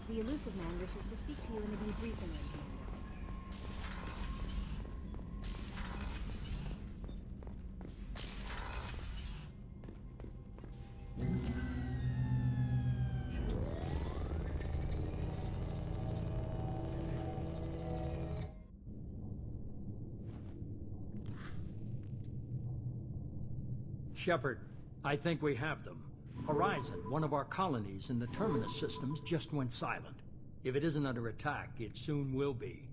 The Illusive Man wishes to speak to you in the debriefing room, Commander. Shepard, I think we have them. Horizon, one of our colonies in the Terminus systems, just went silent. If it isn't under attack, it soon will be.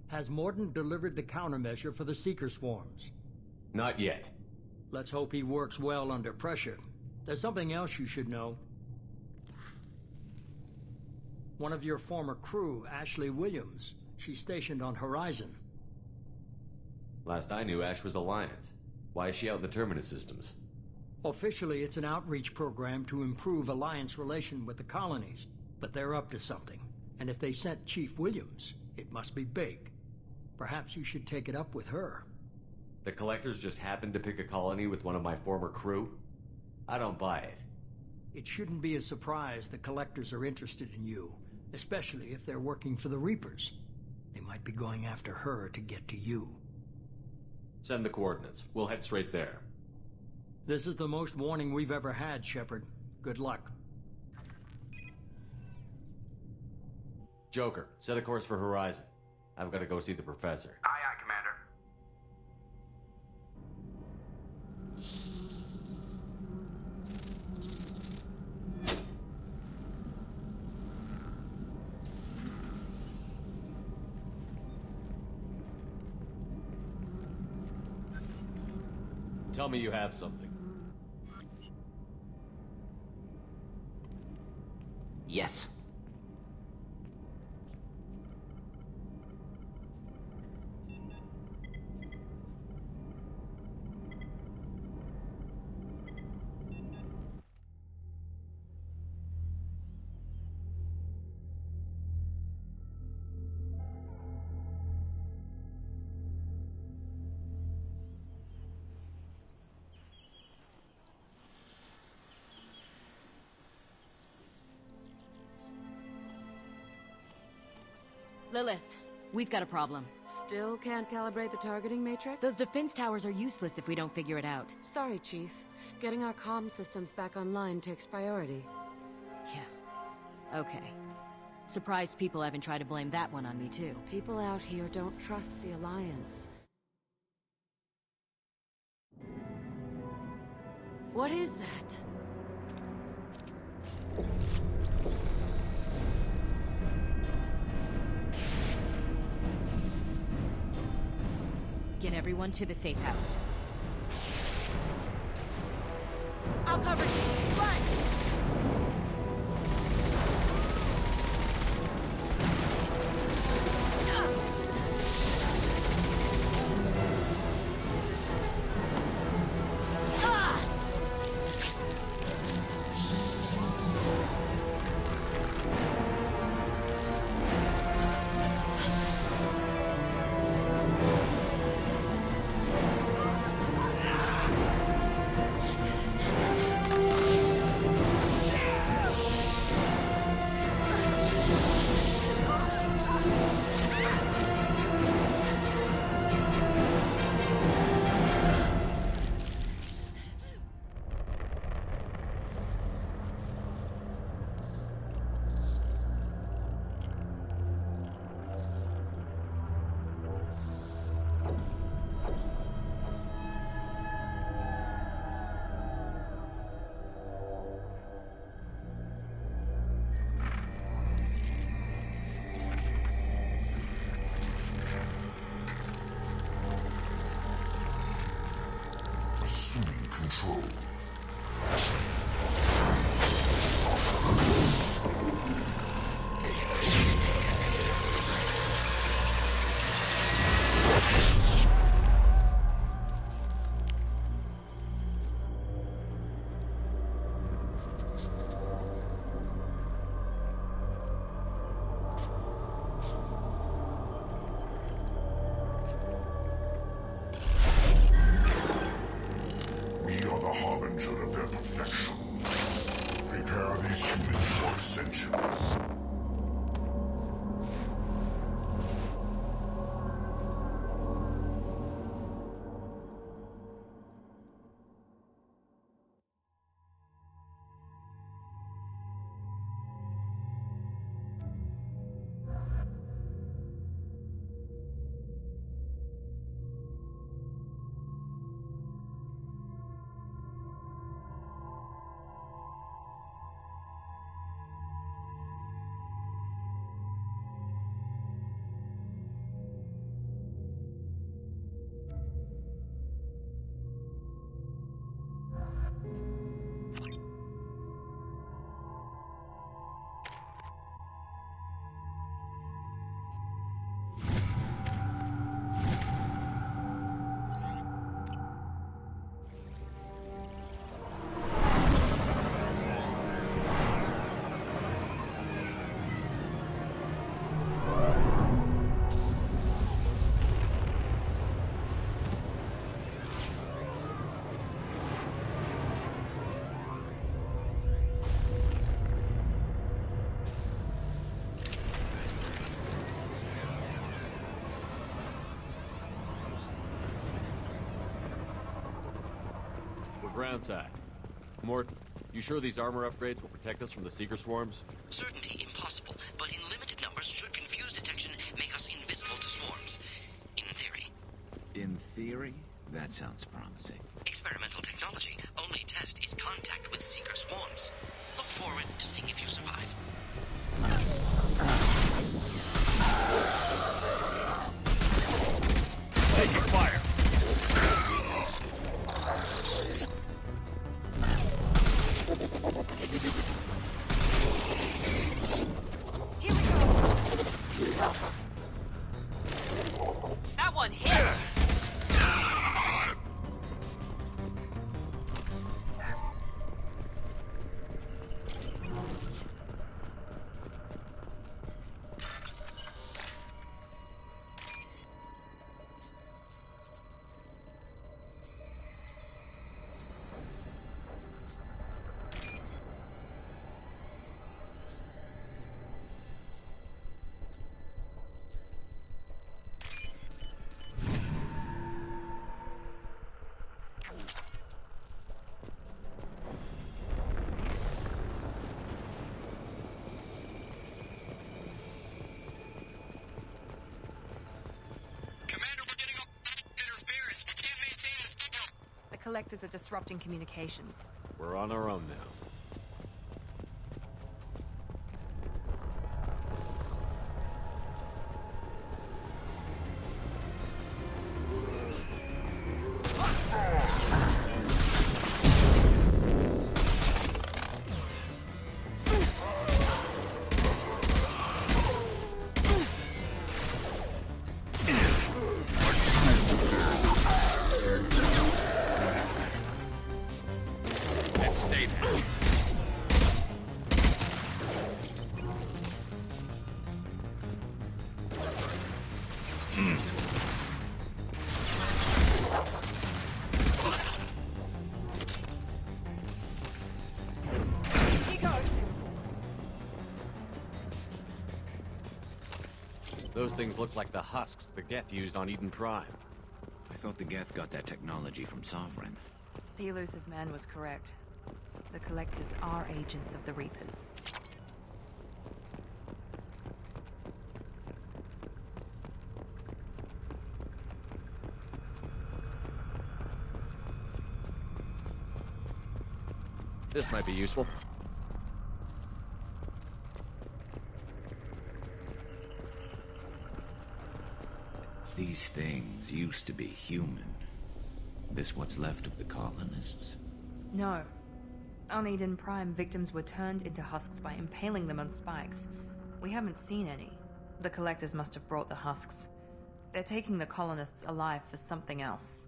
Has Mordin delivered the countermeasure for the Seeker swarms? Not yet. Let's hope he works well under pressure. There's something else you should know. One of your former crew, Ashley Williams, she's stationed on Horizon. Last I knew, Ash was Alliance. Why is she out in the Terminus systems? Officially, it's an outreach program to improve Alliance relation with the colonies, but they're up to something. And if they sent Chief Williams, it must be big. Perhaps you should take it up with her. The Collectors just happened to pick a colony with one of my former crew? I don't buy it. It shouldn't be a surprise the Collectors are interested in you, especially if they're working for the Reapers. They might be going after her to get to you. Send the coordinates. We'll head straight there. This is the most warning we've ever had, Shepard. Good luck. Joker, set a course for Horizon. I've got to go see the Professor. Aye, aye, Commander. Tell me you have something. Yes. Lilith, we've got a problem. Still can't calibrate the targeting matrix? Those defense towers are useless if we don't figure it out. Sorry, Chief. Getting our comm systems back online takes priority. Yeah. Okay. Surprised people haven't tried to blame that one on me, too. People out here don't trust the Alliance. What is that? Get everyone to the safe house. I'll cover you. Run! Assuming control. We are the harbinger of their perfection. Prepare these humans for ascension. Ground side. Mort, you sure these armor upgrades will protect us from the Seeker swarms? Certainty impossible, but in limited numbers should confuse detection make us invisible to swarms. In theory. In theory? That sounds promising. Experimental technology. Only test is contact with Seeker swarms. Look forward to seeing if you survive. Taking fire! Here we go. That one hit. Collectors are disrupting communications. We're on our own now. Those things look like the husks the Geth used on Eden Prime. I thought the Geth got that technology from Sovereign. The elusive man was correct. The Collectors are agents of the Reapers. This might be useful. These things used to be human. This what's left of the colonists? No. On Eden Prime, victims were turned into husks by impaling them on spikes. We haven't seen any. The Collectors must have brought the husks. They're taking the colonists alive for something else.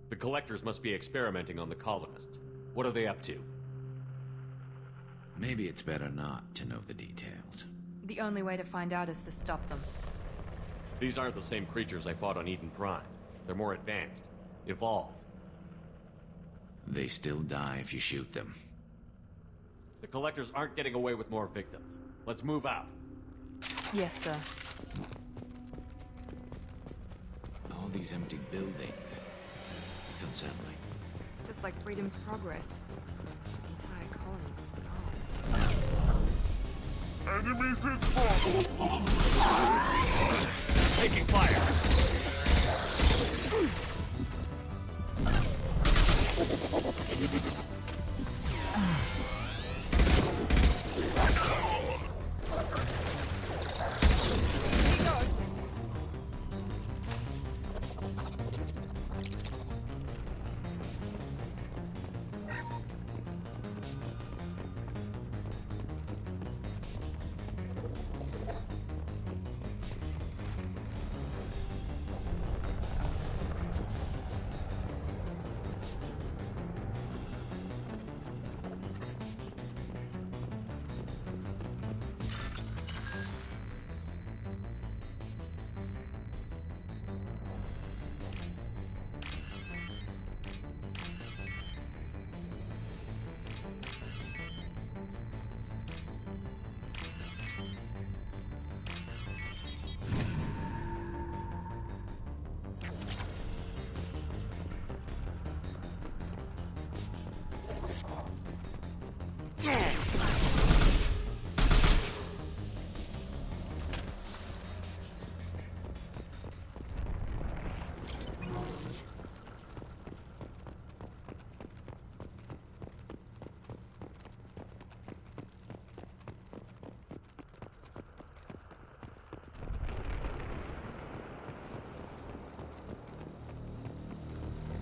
The Collectors must be experimenting on the colonists. What are they up to? Maybe it's better not to know the details. The only way to find out is to stop them. These aren't the same creatures I fought on Eden Prime. They're more advanced. Evolved. They still die if you shoot them. The Collectors aren't getting away with more victims. Let's move out. Yes, sir. All these empty buildings. It's unsettling. Just like Freedom's Progress. Entire colony gone. Enemies in front! Taking fire!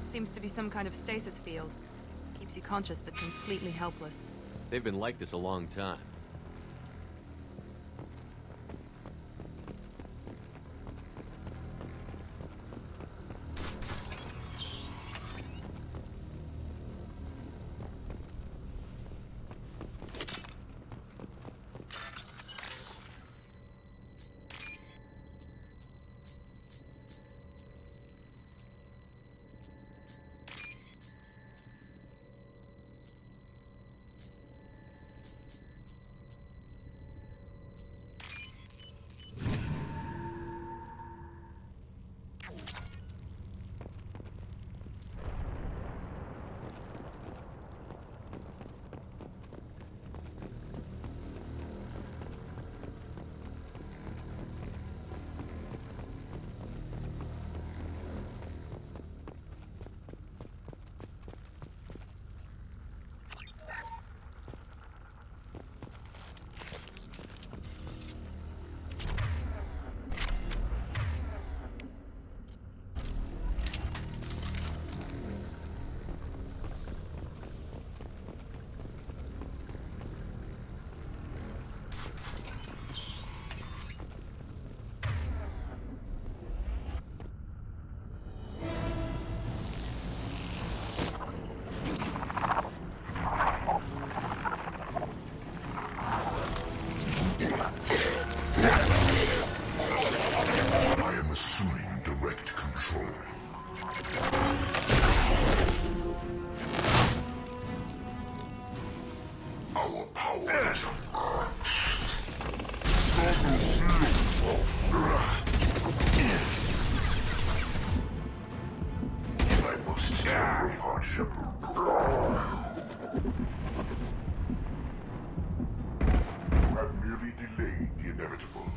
Seems to be some kind of stasis field. Keeps you conscious but completely helpless. They've been like this a long time. only delayed the inevitable.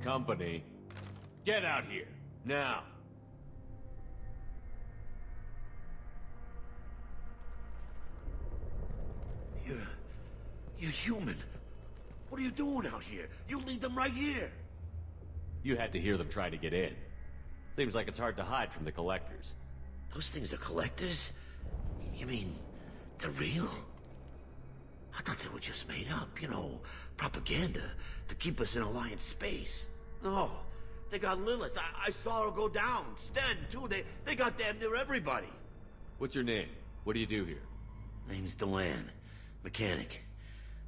Company, get out here, now! You're human. What are you doing out here? You lead them right here. You had to hear them trying to get in. Seems like it's hard to hide from the collectors. Those things are collectors? You mean, they're real? I thought they were just made up, you know, propaganda to keep us in Alliance space. No, they got Lilith. I saw her go down. Sten, too. They got damn near everybody. What's your name? What do you do here? Name's Delan. Mechanic.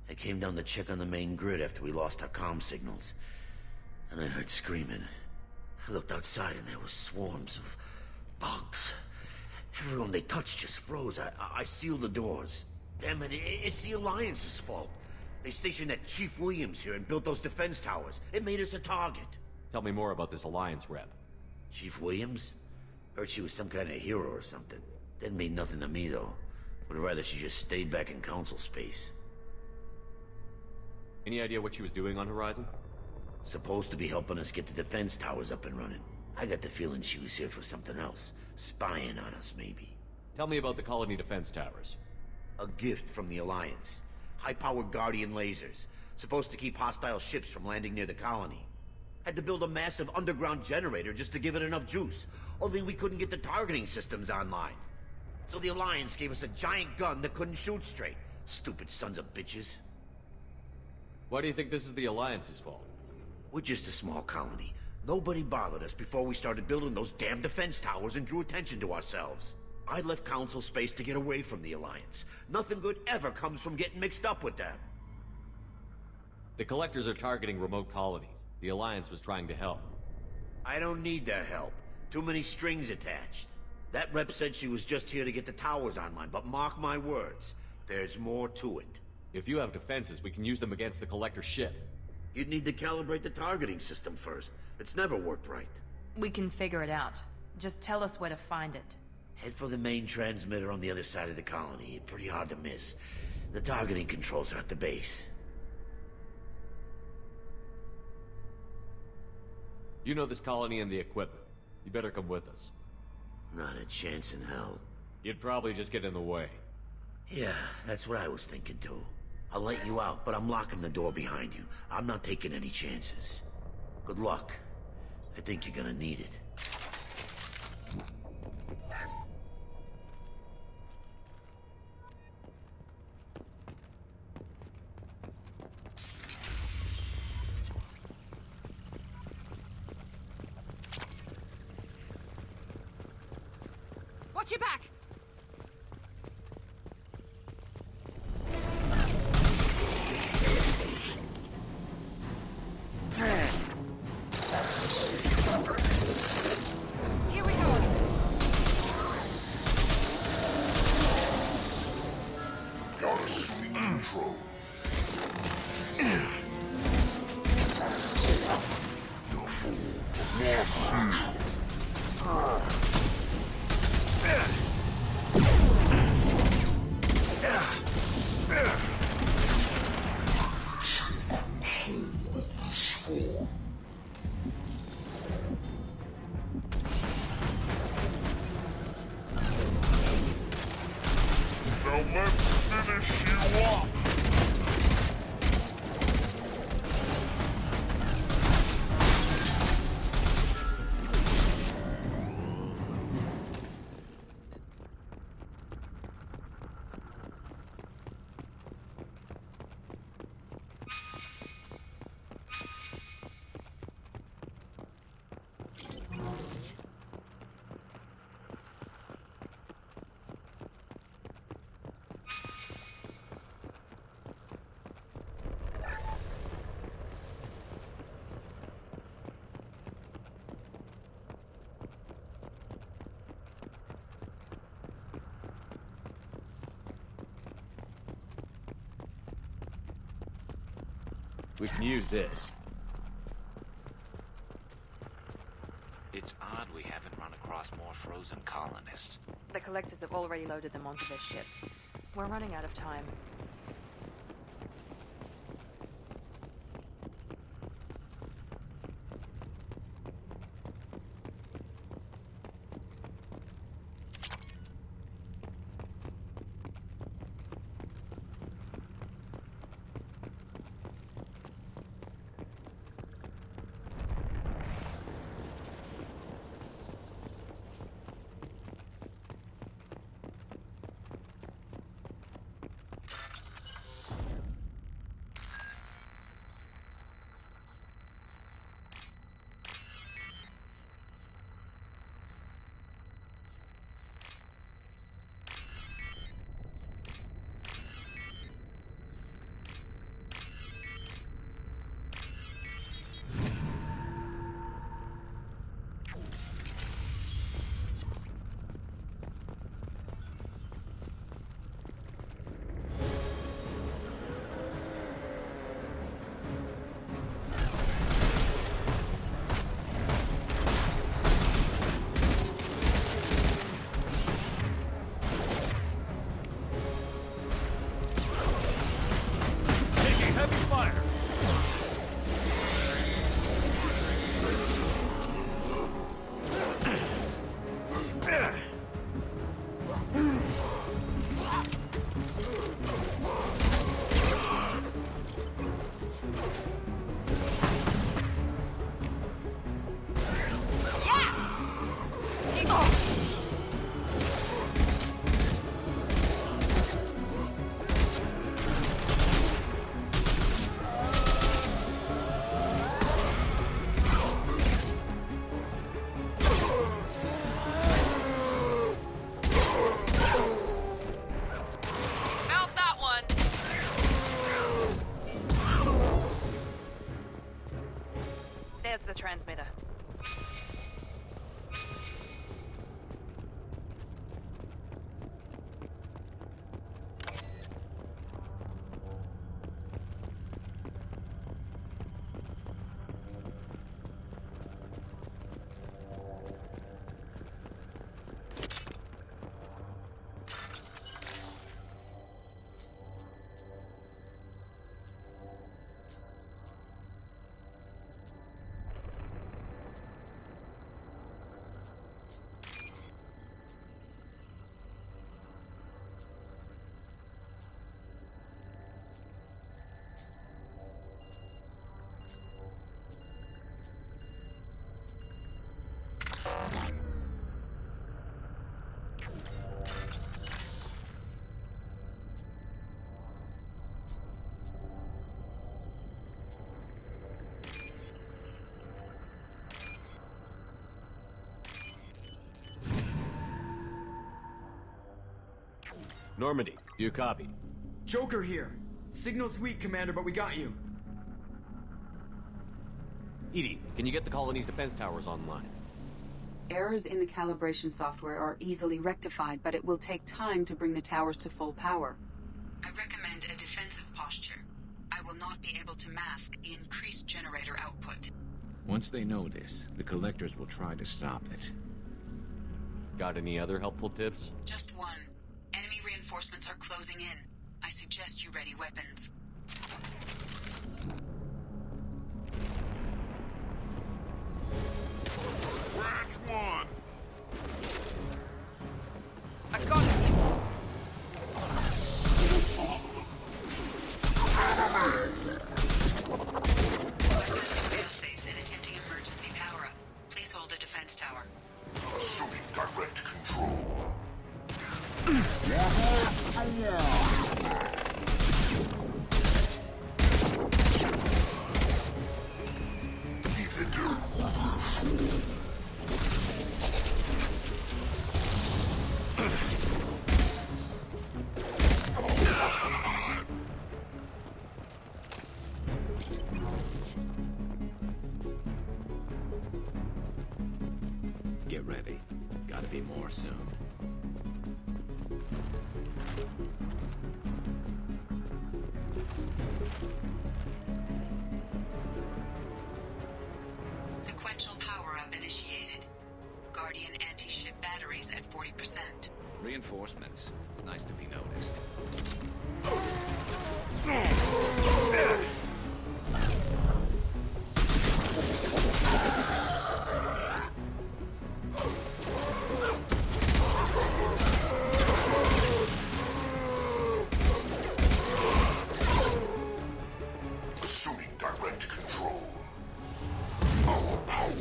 I came down to check on the main grid after we lost our comm signals. And I heard screaming. I looked outside and there were swarms of bugs. Everyone they touched just froze. I sealed the doors. Damn it, it's the Alliance's fault. They stationed that Chief Williams here and built those defense towers. It made us a target. Tell me more about this Alliance rep. Chief Williams? Heard she was some kind of hero or something. Didn't mean nothing to me, though. Would rather she just stayed back in Council space. Any idea what she was doing on Horizon? Supposed to be helping us get the defense towers up and running. I got the feeling she was here for something else. Spying on us, maybe. Tell me about the Colony defense towers. A gift from the Alliance. High-powered Guardian lasers. Supposed to keep hostile ships from landing near the colony. Had to build a massive underground generator just to give it enough juice. Only we couldn't get the targeting systems online. So the Alliance gave us a giant gun that couldn't shoot straight. Stupid sons of bitches. Why do you think this is the Alliance's fault? We're just a small colony. Nobody bothered us before we started building those damn defense towers and drew attention to ourselves. I left Council space to get away from the Alliance. Nothing good ever comes from getting mixed up with them. The Collectors are targeting remote colonies. The Alliance was trying to help. I don't need their help. Too many strings attached. That rep said she was just here to get the towers online, but mark my words, there's more to it. If you have defenses, we can use them against the Collector ship. You'd need to calibrate the targeting system first. It's never worked right. We can figure it out. Just tell us where to find it. Head for the main transmitter on the other side of the colony. Pretty hard to miss. The targeting controls are at the base. You know this colony and the equipment. You better come with us. Not a chance in hell. You'd probably just get in the way. Yeah, that's what I was thinking too. I'll let you out, but I'm locking the door behind you. I'm not taking any chances. Good luck. I think you're gonna need it. Watch your back! control. You're full of Now let's finish you off! We can use this. It's odd we haven't run across more frozen colonists. The collectors have already loaded them onto their ship. We're running out of time. There's the transmitter. Normandy, do you copy? Joker here. Signal's weak, Commander, but we got you. EDI, can you get the colony's defense towers online? Errors in the calibration software are easily rectified, but it will take time to bring the towers to full power. I recommend a defense will not be able to mask the increased generator output. Once they know this, the Collectors will try to stop it. Got any other helpful tips? Just one. Enemy reinforcements are closing in. I suggest you ready weapons. Branch one! I got it! Fail-safes in attempting emergency power-up. Please hold a defense tower. Assuming direct control. Leave the door. Get ready. Gotta be more soon. Sequential power-up initiated. Guardian anti-ship batteries at 40%. Reinforcements. It's nice to be noticed. Assuming direct control. Our power.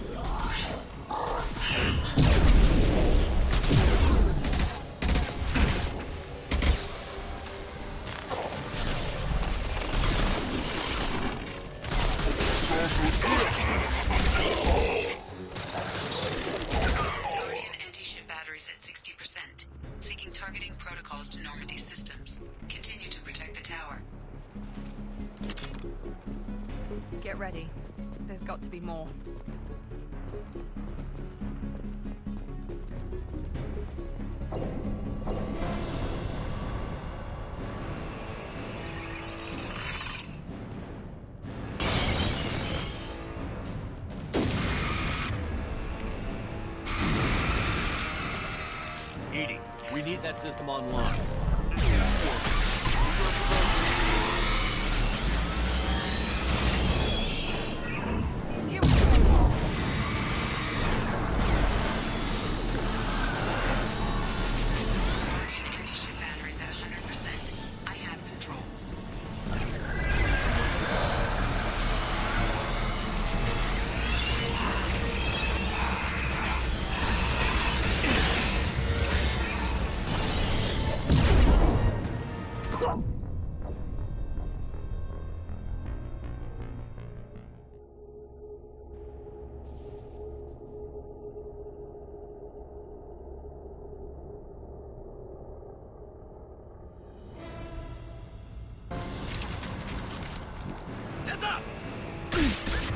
Guardian anti-ship batteries at 60%. Seeking targeting protocols to Normandy systems. Continue to protect the tower. Get ready. There's got to be more. EDI, we need that system online. Guardian anti-ship batteries at 100%. I have control. Heads up! Guardian anti-ship.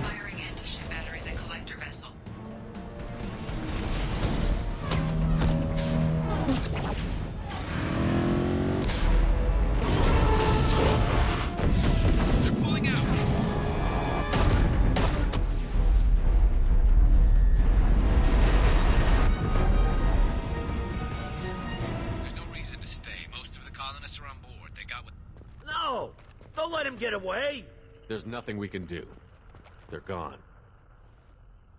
Firing anti-ship batteries at collector vessel. They're pulling out! There's no reason to stay. Most of the colonists are on board. They got what... No! Don't let him get away! There's nothing we can do. They're gone.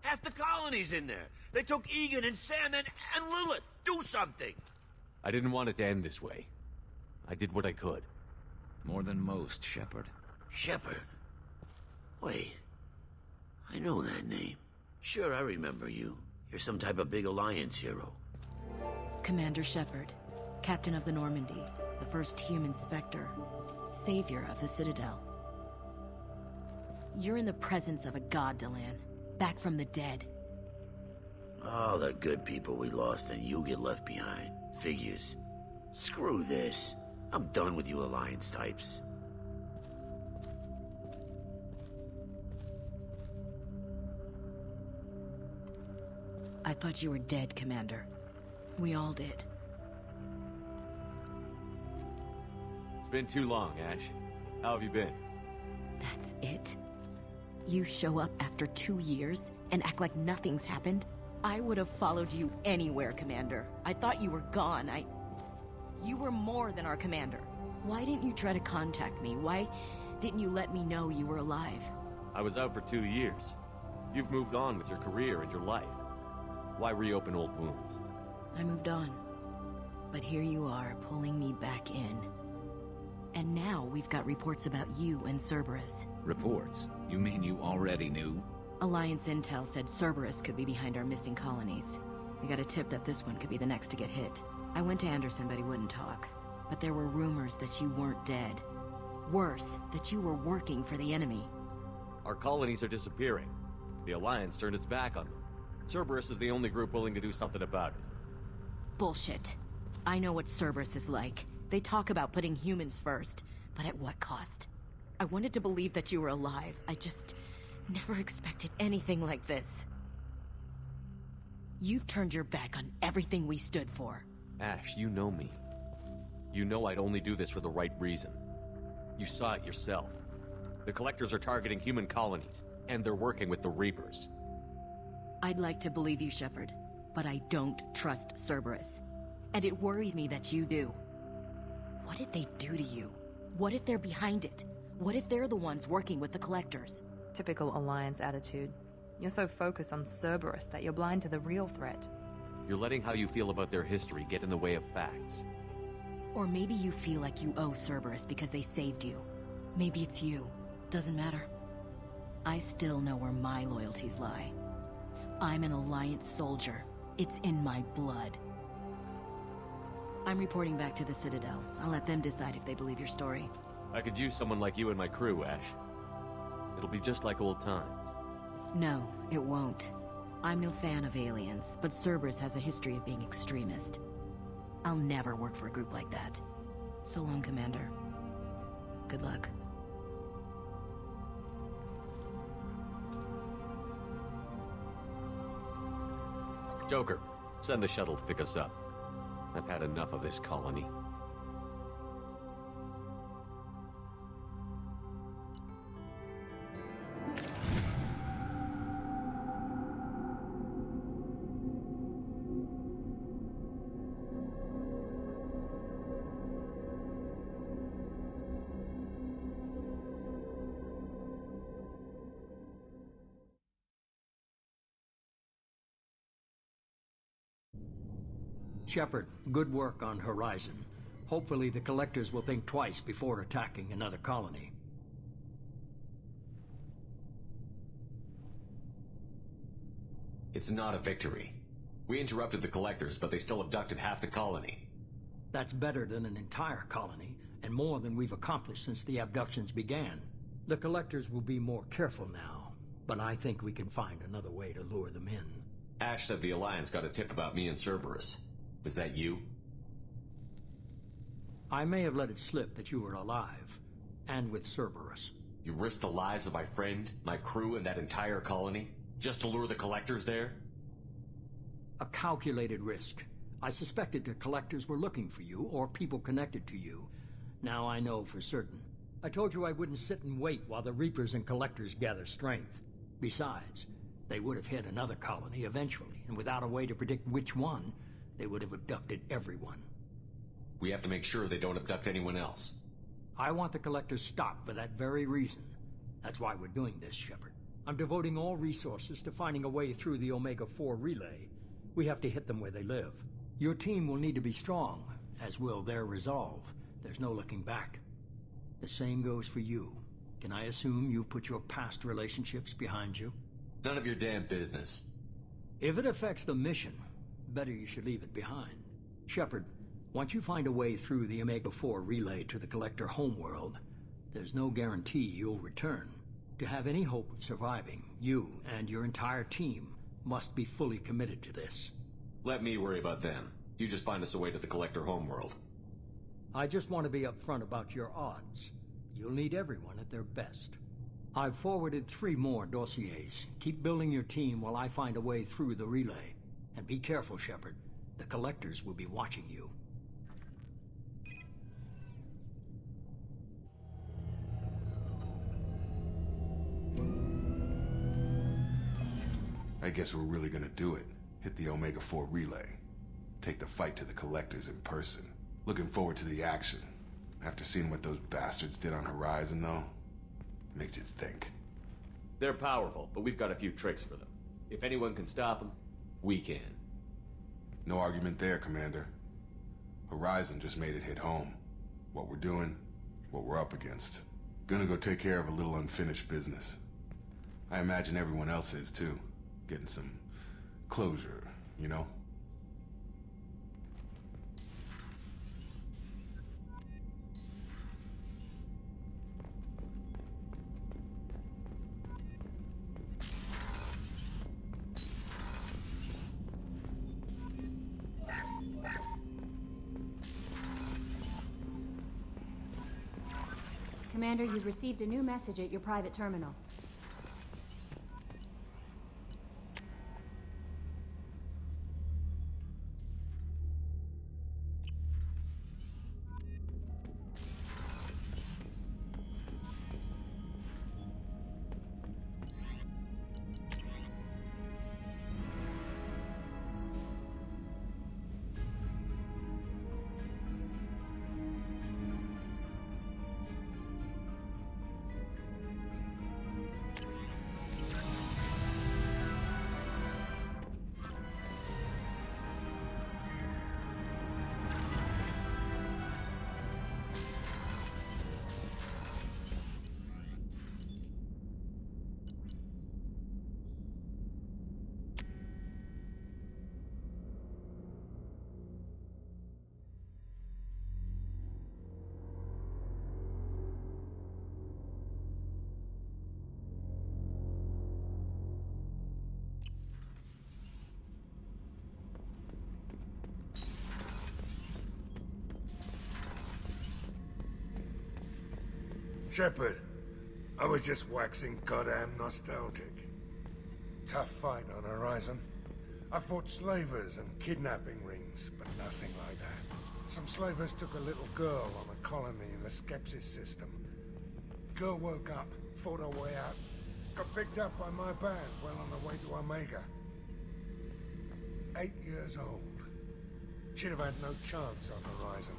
Half the colony's in there. They took Egan and Sam and Lilith. Do something! I didn't want it to end this way. I did what I could. More than most, Shepard. Shepard? Wait. I know that name. Sure, I remember you. You're some type of big Alliance hero. Commander Shepard, Captain of the Normandy, the first human Spectre, savior of the Citadel. You're in the presence of a god, Delan, back from the dead. All the good people we lost and you get left behind. Figures. Screw this. I'm done with you Alliance types. I thought you were dead, Commander. We all did. It's been too long, Ash. How have you been? That's it? You show up after 2 years and act like nothing's happened? I would have followed you anywhere, Commander. I thought you were gone. You were more than our commander. Why didn't you try to contact me? Why didn't you let me know you were alive? I was out for 2 years. You've moved on with your career and your life. Why reopen old wounds? I moved on. But here you are, pulling me back in. And now we've got reports about you and Cerberus. Reports? You mean you already knew? Alliance intel said Cerberus could be behind our missing colonies. We got a tip that this one could be the next to get hit. I went to Anderson, but he wouldn't talk. But there were rumors that you weren't dead. Worse, that you were working for the enemy. Our colonies are disappearing. The Alliance turned its back on them. Cerberus is the only group willing to do something about it. Bullshit. I know what Cerberus is like. They talk about putting humans first, but at what cost? I wanted to believe that you were alive. I just never expected anything like this. You've turned your back on everything we stood for. Ash, you know me. You know I'd only do this for the right reason. You saw it yourself. The Collectors are targeting human colonies, and they're working with the Reapers. I'd like to believe you, Shepard, but I don't trust Cerberus. And it worries me that you do. What did they do to you? What if they're behind it? What if they're the ones working with the Collectors? Typical Alliance attitude. You're so focused on Cerberus that you're blind to the real threat. You're letting how you feel about their history get in the way of facts. Or maybe you feel like you owe Cerberus because they saved you. Maybe it's you. Doesn't matter. I still know where my loyalties lie. I'm an Alliance soldier. It's in my blood. I'm reporting back to the Citadel. I'll let them decide if they believe your story. I could use someone like you in my crew, Ash. It'll be just like old times. No, it won't. I'm no fan of aliens, but Cerberus has a history of being extremist. I'll never work for a group like that. So long, Commander. Good luck. Joker, send the shuttle to pick us up. I've had enough of this colony. Shepard, good work on Horizon. Hopefully the Collectors will think twice before attacking another colony. It's not a victory. We interrupted the Collectors, but they still abducted half the colony. That's better than an entire colony, and more than we've accomplished since the abductions began. The Collectors will be more careful now, but I think we can find another way to lure them in. Ash said the Alliance got a tip about me and Cerberus. Was that you? I may have let it slip that you were alive, and with Cerberus. You risked the lives of my friend, my crew, and that entire colony, just to lure the Collectors there? A calculated risk. I suspected the Collectors were looking for you, or people connected to you. Now I know for certain. I told you I wouldn't sit and wait while the Reapers and Collectors gather strength. Besides, they would have hit another colony eventually, and without a way to predict which one, they would have abducted everyone. We have to make sure they don't abduct anyone else. I want the Collectors stopped for that very reason. That's why we're doing this, Shepard. I'm devoting all resources to finding a way through the Omega-4 relay. We have to hit them where they live. Your team will need to be strong, as will their resolve. There's no looking back. The same goes for you. Can I assume you've put your past relationships behind you? None of your damn business. If it affects the mission, better you should leave it behind. Shepard, once you find a way through the Omega-4 relay to the Collector homeworld, there's no guarantee you'll return. To have any hope of surviving, you and your entire team must be fully committed to this. Let me worry about them. You just find us a way to the Collector homeworld. I just want to be upfront about your odds. You'll need everyone at their best. I've forwarded 3 more dossiers. Keep building your team while I find a way through the relay. And be careful, Shepard. The Collectors will be watching you. I guess we're really gonna do it. Hit the Omega-4 relay. Take the fight to the Collectors in person. Looking forward to the action. After seeing what those bastards did on Horizon, though, makes you think. They're powerful, but we've got a few tricks for them. If anyone can stop them, we can. No argument there, Commander. Horizon just made it hit home. What we're doing, what we're up against. Gonna go take care of a little unfinished business. I imagine everyone else is, too. Getting some closure, you know? Commander, you've received a new message at your private terminal. Shepard, I was just waxing goddamn nostalgic. Tough fight on Horizon. I fought slavers and kidnapping rings, but nothing like that. Some slavers took a little girl on a colony in the Skepsis system. Girl woke up, fought her way out, got picked up by my band well on the way to Omega. 8 years old. She'd have had no chance on Horizon.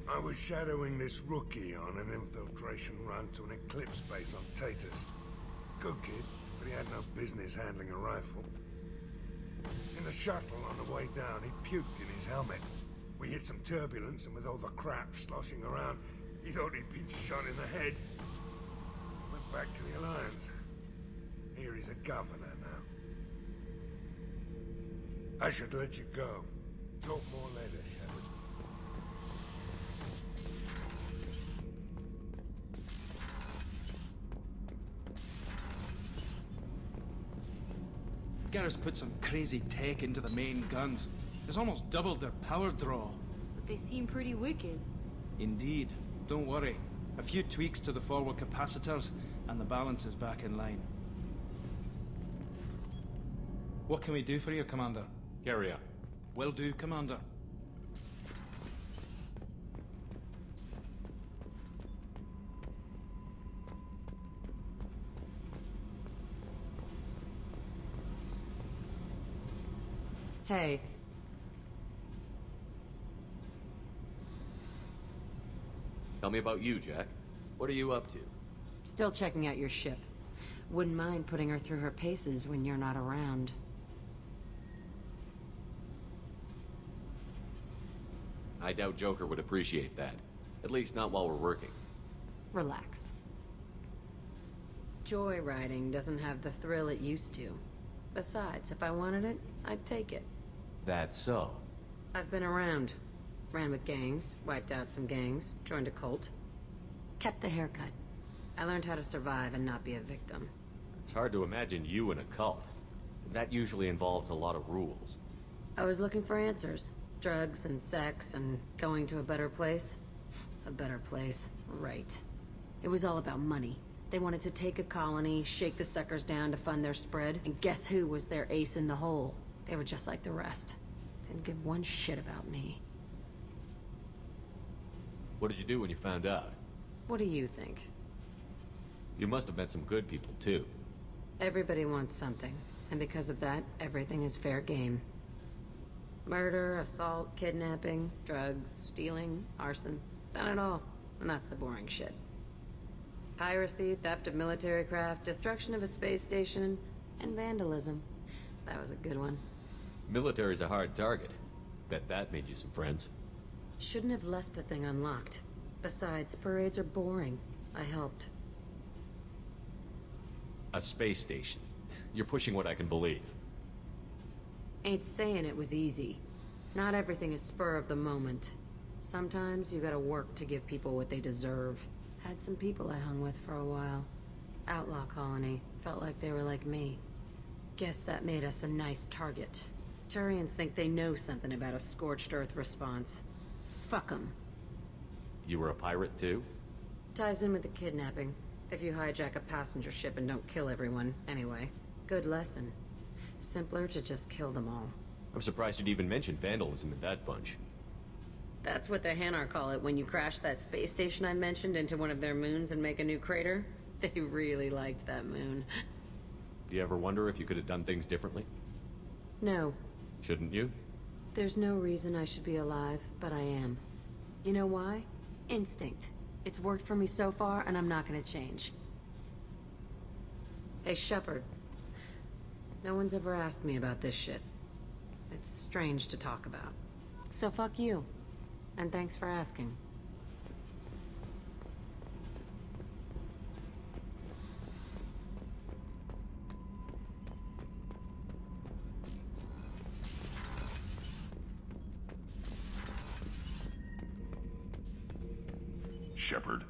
I was shadowing this rookie on an infiltration run to an Eclipse base on Tatus. Good kid, but he had no business handling a rifle. In the shuttle on the way down, he puked in his helmet. We hit some turbulence, and with all the crap sloshing around, he thought he'd been shot in the head. Went back to the Alliance. Here he's a governor now. I should let you go. Talk more later, Shepard. Garrus put some crazy tech into the main guns. It's almost doubled their power draw. But they seem pretty wicked. Indeed. Don't worry. A few tweaks to the forward capacitors, and the balance is back in line. What can we do for you, Commander? Carry on. Will do, Commander. Hey. Tell me about you, Jack. What are you up to? Still checking out your ship. Wouldn't mind putting her through her paces when you're not around. I doubt Joker would appreciate that. At least not while we're working. Relax. Joyriding doesn't have the thrill it used to. Besides, if I wanted it, I'd take it. That's so. I've been around. Ran with gangs, wiped out some gangs, joined a cult. Kept the haircut. I learned how to survive and not be a victim. It's hard to imagine you in a cult. That usually involves a lot of rules. I was looking for answers. Drugs and sex and going to a better place. A better place, right. It was all about money. They wanted to take a colony, shake the suckers down to fund their spread, and guess who was their ace in the hole? They were just like the rest. Didn't give one shit about me. What did you do when you found out? What do you think? You must have met some good people, too. Everybody wants something, and because of that, everything is fair game. Murder, assault, kidnapping, drugs, stealing, arson. Done it all. And that's the boring shit. Piracy, theft of military craft, destruction of a space station, and vandalism. That was a good one. Military's a hard target. Bet that made you some friends. Shouldn't have left the thing unlocked. Besides, parades are boring. I helped. A space station. You're pushing what I can believe. Ain't saying it was easy. Not everything is spur of the moment. Sometimes you gotta work to give people what they deserve. Had some people I hung with for a while. Outlaw colony. Felt like they were like me. Guess that made us a nice target. Turians think they know something about a scorched earth response. Fuck 'em. You were a pirate, too? Ties in with the kidnapping. If you hijack a passenger ship and don't kill everyone, anyway. Good lesson. Simpler to just kill them all. I'm surprised you'd even mention vandalism in that bunch. That's what the Hanar call it when you crash that space station I mentioned into one of their moons and make a new crater. They really liked that moon. Do you ever wonder if you could have done things differently? No. Shouldn't you? There's no reason I should be alive, but I am. You know why? Instinct. It's worked for me so far, and I'm not gonna change. Hey, Shepard. No one's ever asked me about this shit. It's strange to talk about. So fuck you. And thanks for asking. Shepard.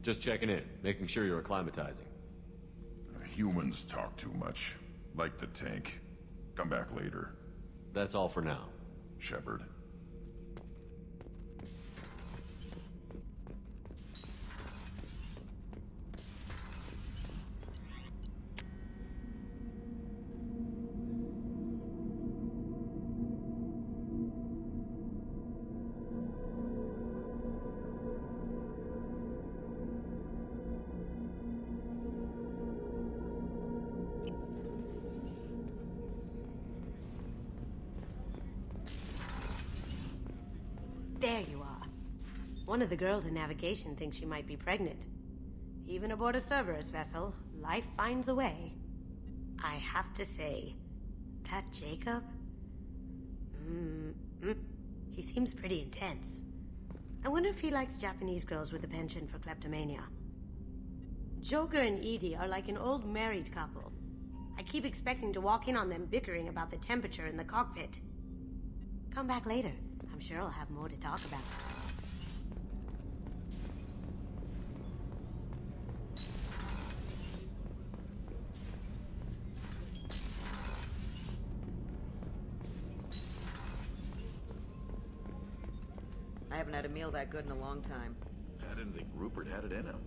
Just checking in, making sure you're acclimatizing. Humans talk too much. Like the tank. Come back later. That's all for now. Shepard. There you are. One of the girls in navigation thinks she might be pregnant. Even aboard a Cerberus vessel, life finds a way. I have to say, that Jacob? He seems pretty intense. I wonder if he likes Japanese girls with a penchant for kleptomania. Joker and Edie are like an old married couple. I keep expecting to walk in on them bickering about the temperature in the cockpit. Come back later. I'm sure I'll have more to talk about. I haven't had a meal that good in a long time. I didn't think Rupert had it in him.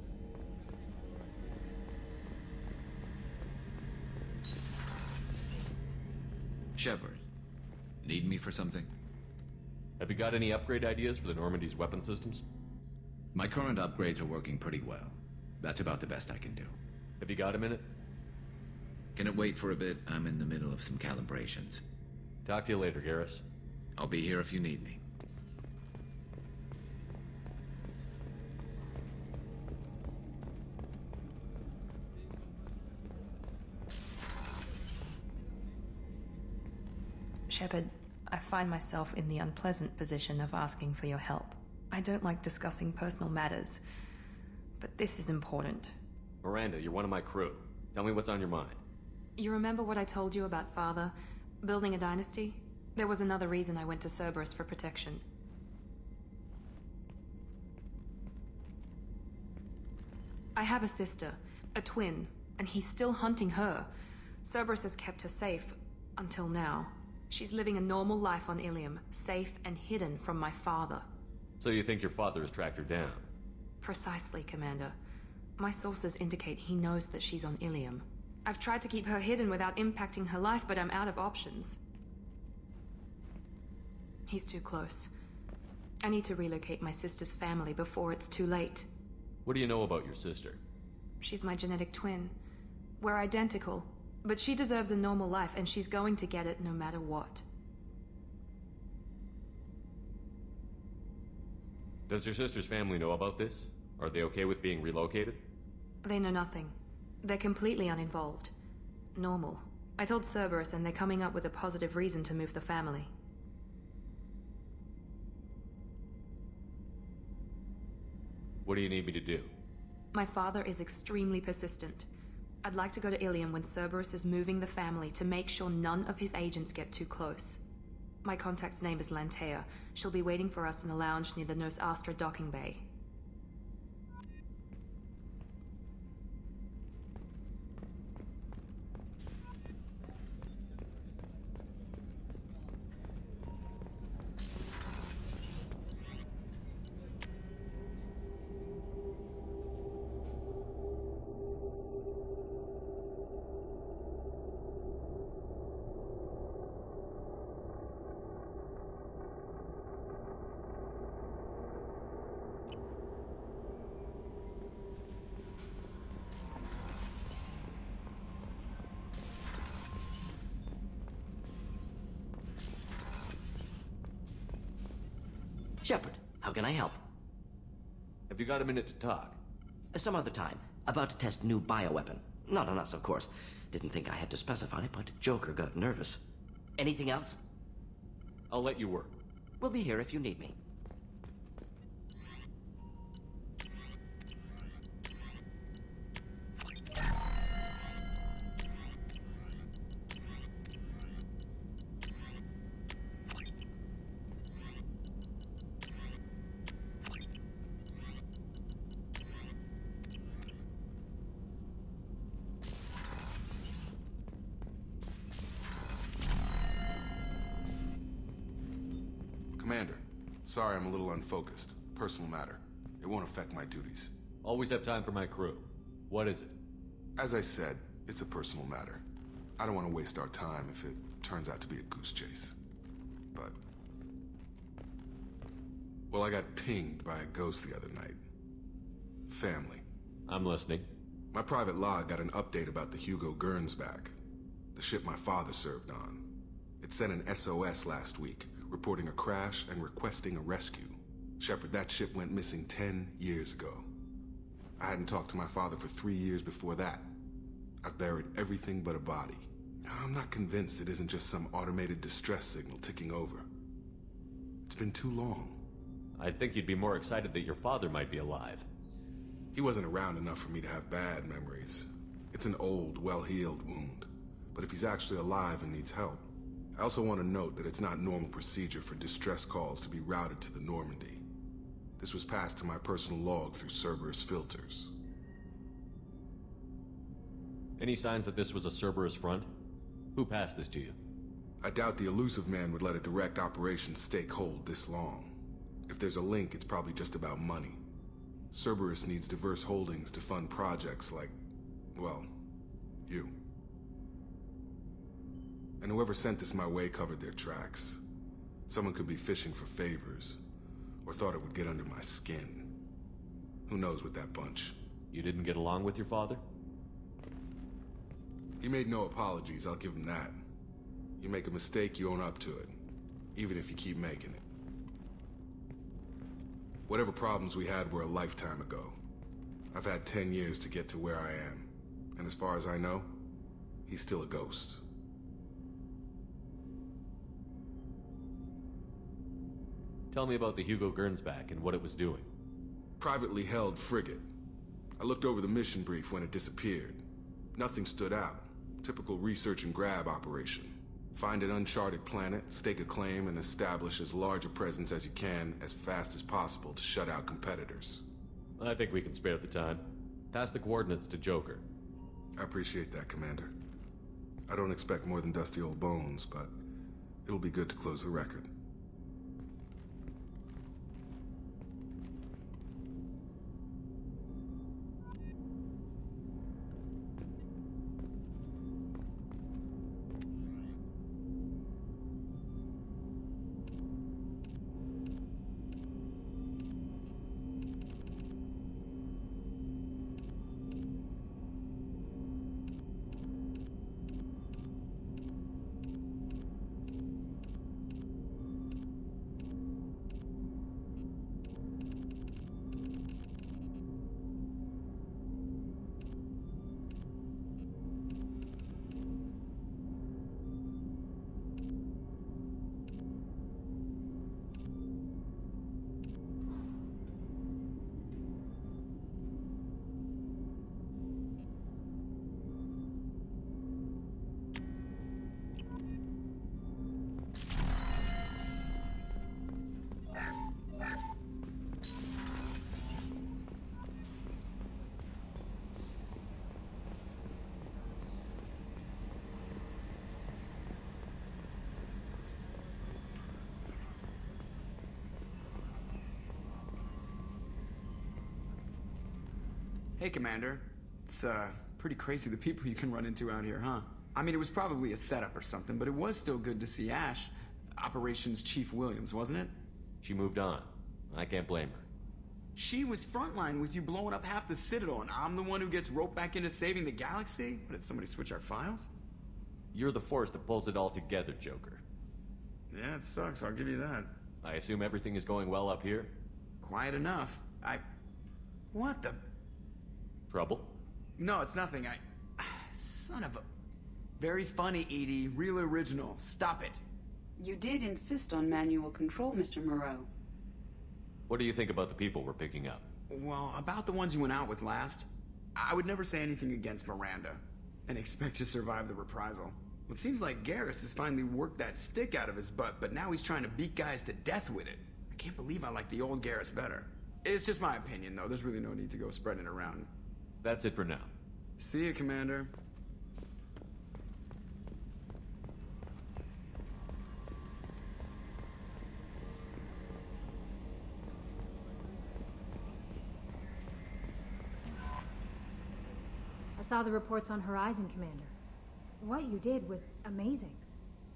Shepard, need me for something? Have you got any upgrade ideas for the Normandy's weapon systems? My current upgrades are working pretty well. That's about the best I can do. Have you got a minute? Can it wait for a bit? I'm in the middle of some calibrations. Talk to you later, Garrus. I'll be here if you need me. Shepard, I find myself in the unpleasant position of asking for your help. I don't like discussing personal matters, but this is important. Miranda, you're one of my crew. Tell me what's on your mind. You remember what I told you about Father? Building a dynasty? There was another reason I went to Cerberus for protection. I have a sister, a twin, and he's still hunting her. Cerberus has kept her safe, until now. She's living a normal life on Ilium, safe and hidden from my father. So you think your father has tracked her down? Precisely, Commander. My sources indicate he knows that she's on Ilium. I've tried to keep her hidden without impacting her life, but I'm out of options. He's too close. I need to relocate my sister's family before it's too late. What do you know about your sister? She's my genetic twin. We're identical, but she deserves a normal life, and she's going to get it no matter what. Does your sister's family know about this? Are they okay with being relocated? They know nothing. They're completely uninvolved. Normal. I told Cerberus, and they're coming up with a positive reason to move the family. What do you need me to do? My father is extremely persistent. I'd like to go to Ilium when Cerberus is moving the family to make sure none of his agents get too close. My contact's name is Lantea. She'll be waiting for us in a lounge near the Nos Astra docking bay. Shepard, how can I help? Have you got a minute to talk? Some other time. About to test new bioweapon. Not on us, of course. Didn't think I had to specify, but Joker got nervous. Anything else? I'll let you work. We'll be here if you need me. Commander, sorry I'm a little unfocused. Personal matter. It won't affect my duties. Always have time for my crew. What is it? As I said, it's a personal matter. I don't want to waste our time if it turns out to be a goose chase. But... well, I got pinged by a ghost the other night. Family. I'm listening. My private log got an update about the Hugo Gernsback, the ship my father served on. It sent an SOS last week, reporting a crash and requesting a rescue. Shepard, that ship went missing 10 years ago. I hadn't talked to my father for 3 years before that. I've buried everything but a body. I'm not convinced it isn't just some automated distress signal ticking over. It's been too long. I'd think you'd be more excited that your father might be alive. He wasn't around enough for me to have bad memories. It's an old, well-healed wound. But if he's actually alive and needs help, I also want to note that it's not normal procedure for distress calls to be routed to the Normandy. This was passed to my personal log through Cerberus filters. Any signs that this was a Cerberus front? Who passed this to you? I doubt the Elusive Man would let a direct operation stake hold this long. If there's a link, it's probably just about money. Cerberus needs diverse holdings to fund projects like, well, you. And whoever sent this my way covered their tracks. Someone could be fishing for favors, or thought it would get under my skin. Who knows with that bunch? You didn't get along with your father? He made no apologies, I'll give him that. You make a mistake, you own up to it, even if you keep making it. Whatever problems we had were a lifetime ago. I've had 10 years to get to where I am, and as far as I know, he's still a ghost. Tell me about the Hugo Gernsback and what it was doing. Privately held frigate. I looked over the mission brief when it disappeared. Nothing stood out. Typical research and grab operation. Find an uncharted planet, stake a claim, and establish as large a presence as you can as fast as possible to shut out competitors. I think we can spare the time. Pass the coordinates to Joker. I appreciate that, Commander. I don't expect more than dusty old bones, but it'll be good to close the record. Hey, Commander. It's, pretty crazy the people you can run into out here, huh? I mean, it was probably a setup or something, but it was still good to see Ash. Operations Chief Williams, wasn't it? She moved on. I can't blame her. She was frontline with you blowing up half the Citadel, and I'm the one who gets roped back into saving the galaxy? What, did somebody switch our files? You're the force that pulls it all together, Joker. Yeah, it sucks, I'll give you that. I assume everything is going well up here? Quiet enough. What the... Trouble? No, it's nothing. Son of a... Very funny, Edie. Real original. Stop it. You did insist on manual control, Mr. Moreau. What do you think about the people we're picking up? Well, about the ones you went out with last, I would never say anything against Miranda, and expect to survive the reprisal. It seems like Garrus has finally worked that stick out of his butt, but now he's trying to beat guys to death with it. I can't believe I like the old Garrus better. It's just my opinion, though. There's really no need to go spreading it around. That's it for now. See you, Commander. I saw the reports on Horizon, Commander. What you did was amazing.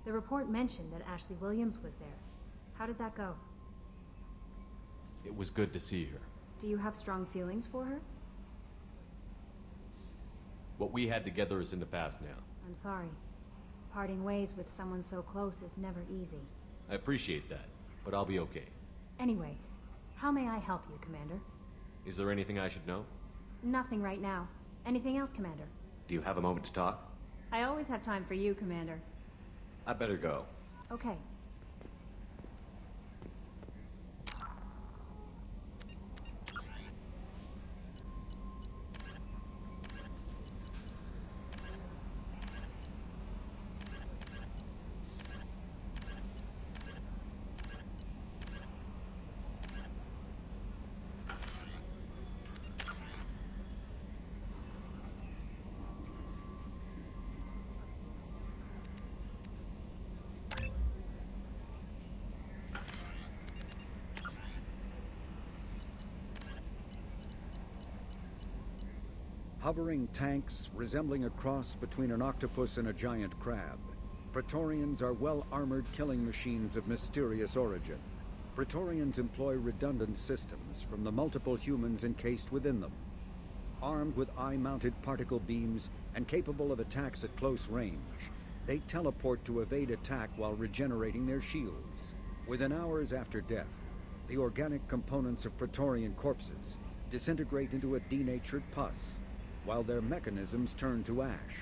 The report mentioned that Ashley Williams was there. How did that go? It was good to see her. Do you have strong feelings for her? What we had together is in the past now. I'm sorry. Parting ways with someone so close is never easy. I appreciate that, but I'll be okay. Anyway, how may I help you, Commander? Is there anything I should know? Nothing right now. Anything else, Commander? Do you have a moment to talk? I always have time for you, Commander. I better go. Okay. Hovering tanks resembling a cross between an octopus and a giant crab. Praetorians are well-armored killing machines of mysterious origin. Praetorians employ redundant systems from the multiple humans encased within them. Armed with eye-mounted particle beams and capable of attacks at close range, they teleport to evade attack while regenerating their shields. Within hours after death, the organic components of Praetorian corpses disintegrate into a denatured pus, while their mechanisms turn to ash.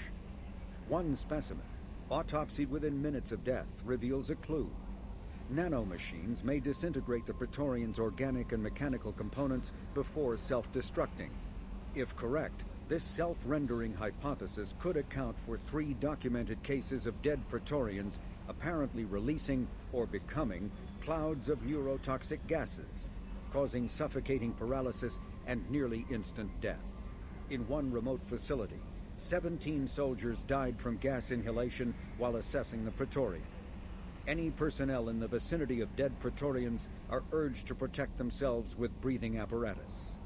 One specimen, autopsied within minutes of death, reveals a clue. nanomachines may disintegrate the Praetorians' organic and mechanical components before self-destructing. If correct, this self-rendering hypothesis could account for 3 documented cases of dead Praetorians apparently releasing or becoming clouds of neurotoxic gases, causing suffocating paralysis and nearly instant death. In one remote facility, 17 soldiers died from gas inhalation while assessing the Praetorian. Any personnel in the vicinity of dead Praetorians are urged to protect themselves with breathing apparatus.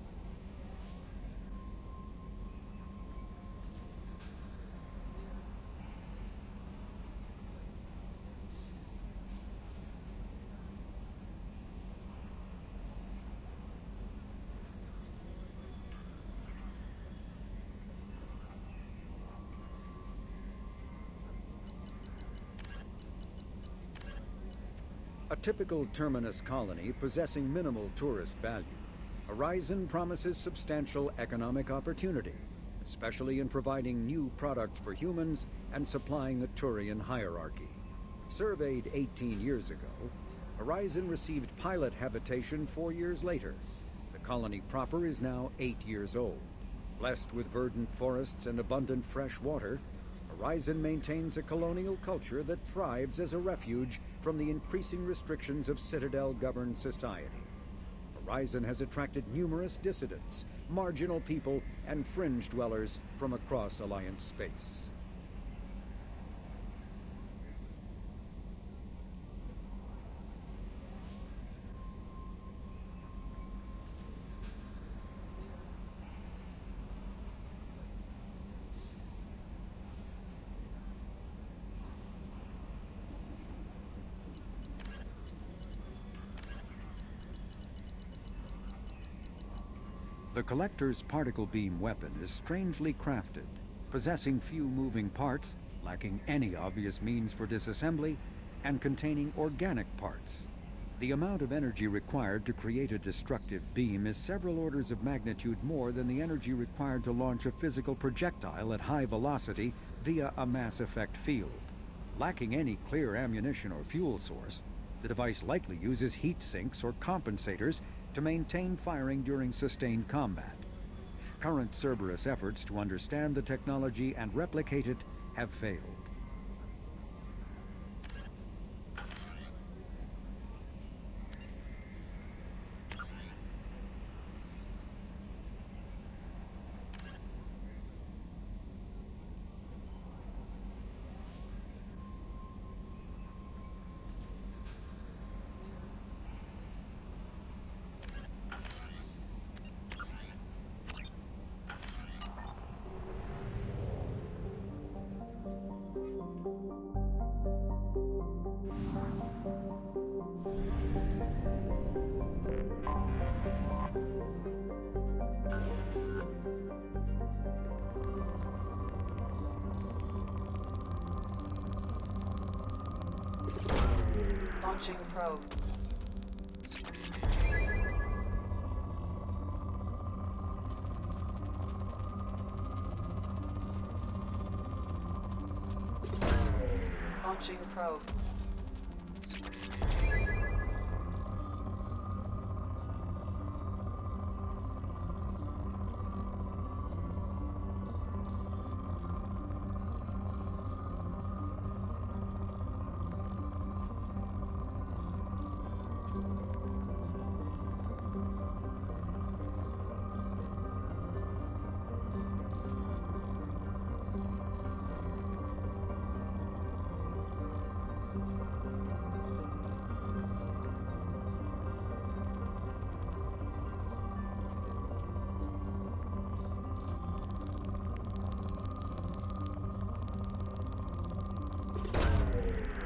A typical Terminus colony possessing minimal tourist value, Horizon promises substantial economic opportunity, especially in providing new products for humans and supplying the Turian hierarchy. Surveyed 18 years ago, Horizon received pilot habitation 4 years later. The colony proper is now 8 years old. Blessed with verdant forests and abundant fresh water, Horizon maintains a colonial culture that thrives as a refuge from the increasing restrictions of Citadel-governed society. Horizon has attracted numerous dissidents, marginal people, and fringe dwellers from across Alliance space. The Collector's particle beam weapon is strangely crafted, possessing few moving parts, lacking any obvious means for disassembly, and containing organic parts. The amount of energy required to create a destructive beam is several orders of magnitude more than the energy required to launch a physical projectile at high velocity via a mass effect field. Lacking any clear ammunition or fuel source, the device likely uses heat sinks or compensators to maintain firing during sustained combat. Current Cerberus efforts to understand the technology and replicate it have failed. Launching probe. Launching probe.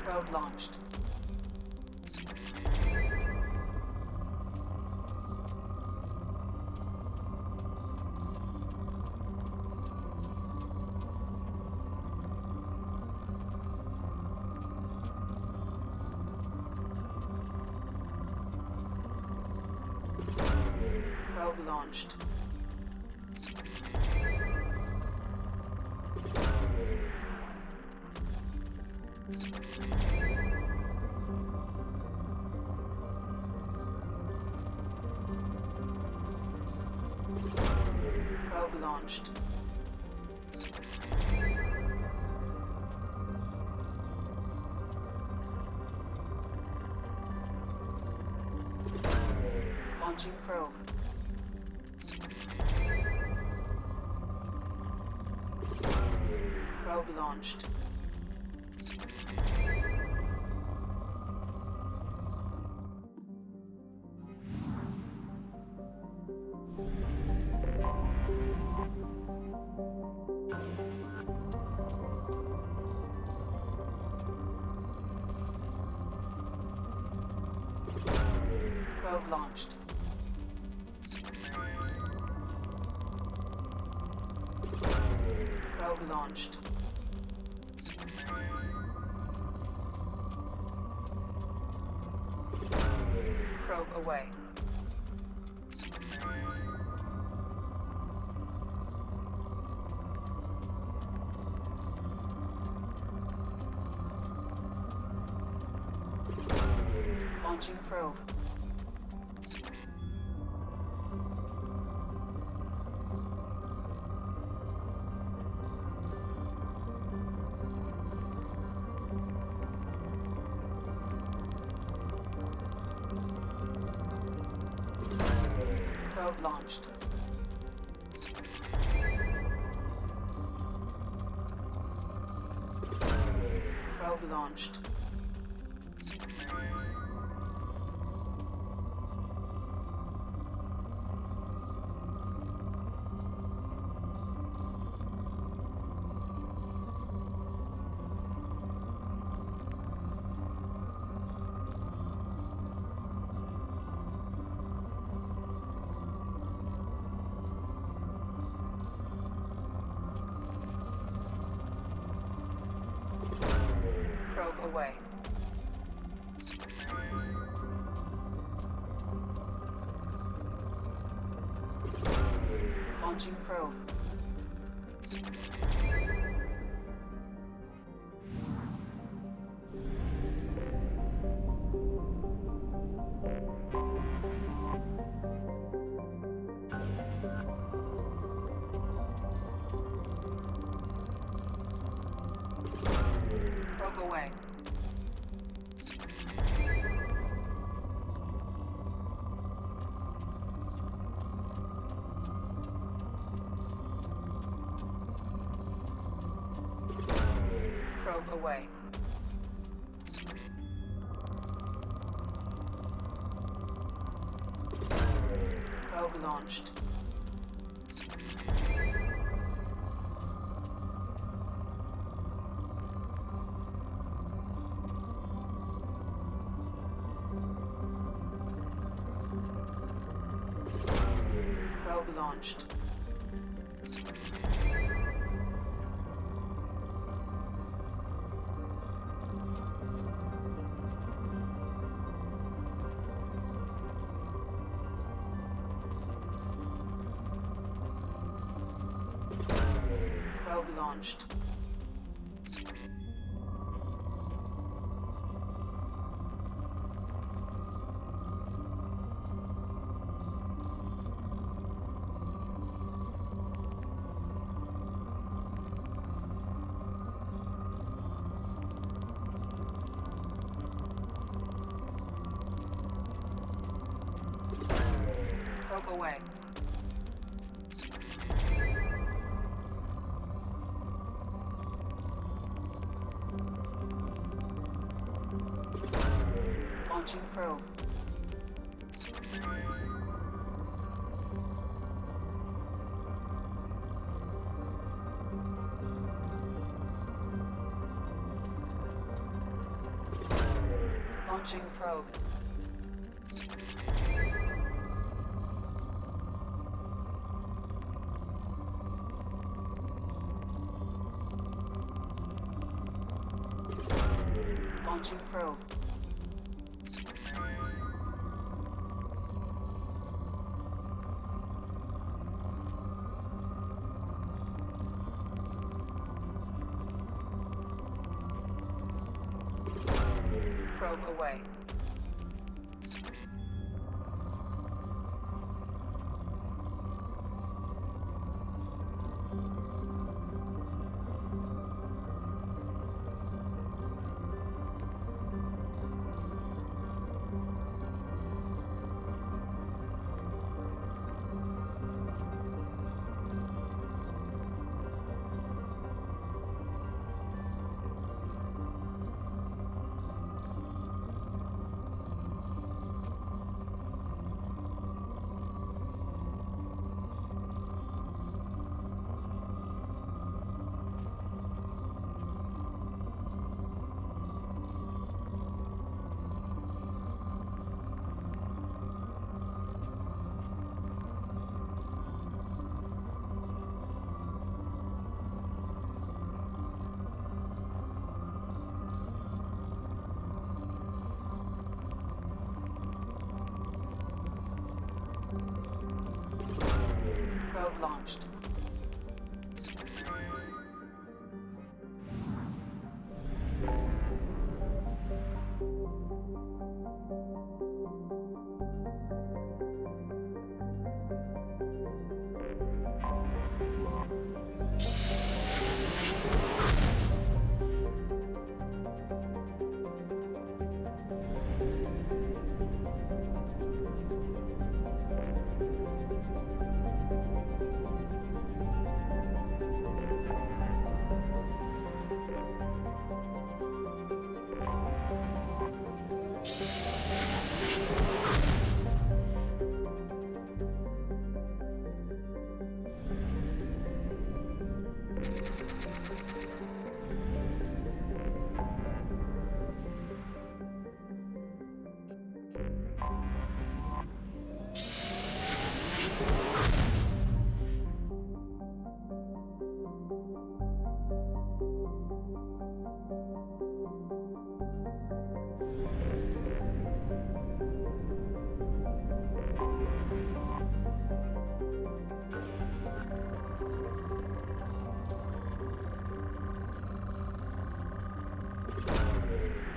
Probe launched. Probe launched. launched. Launching probe. Probe launched. Probe launched. Probe launched. Probe away. Launching probe. Probe launched. Probe launched. Probe away. Launching probe. Probe away. Probe away. Probe launched. Probe launched. Probe launched. Probe away. Launching probe. Launching probe. Launching probe. Probe away. Probe launched.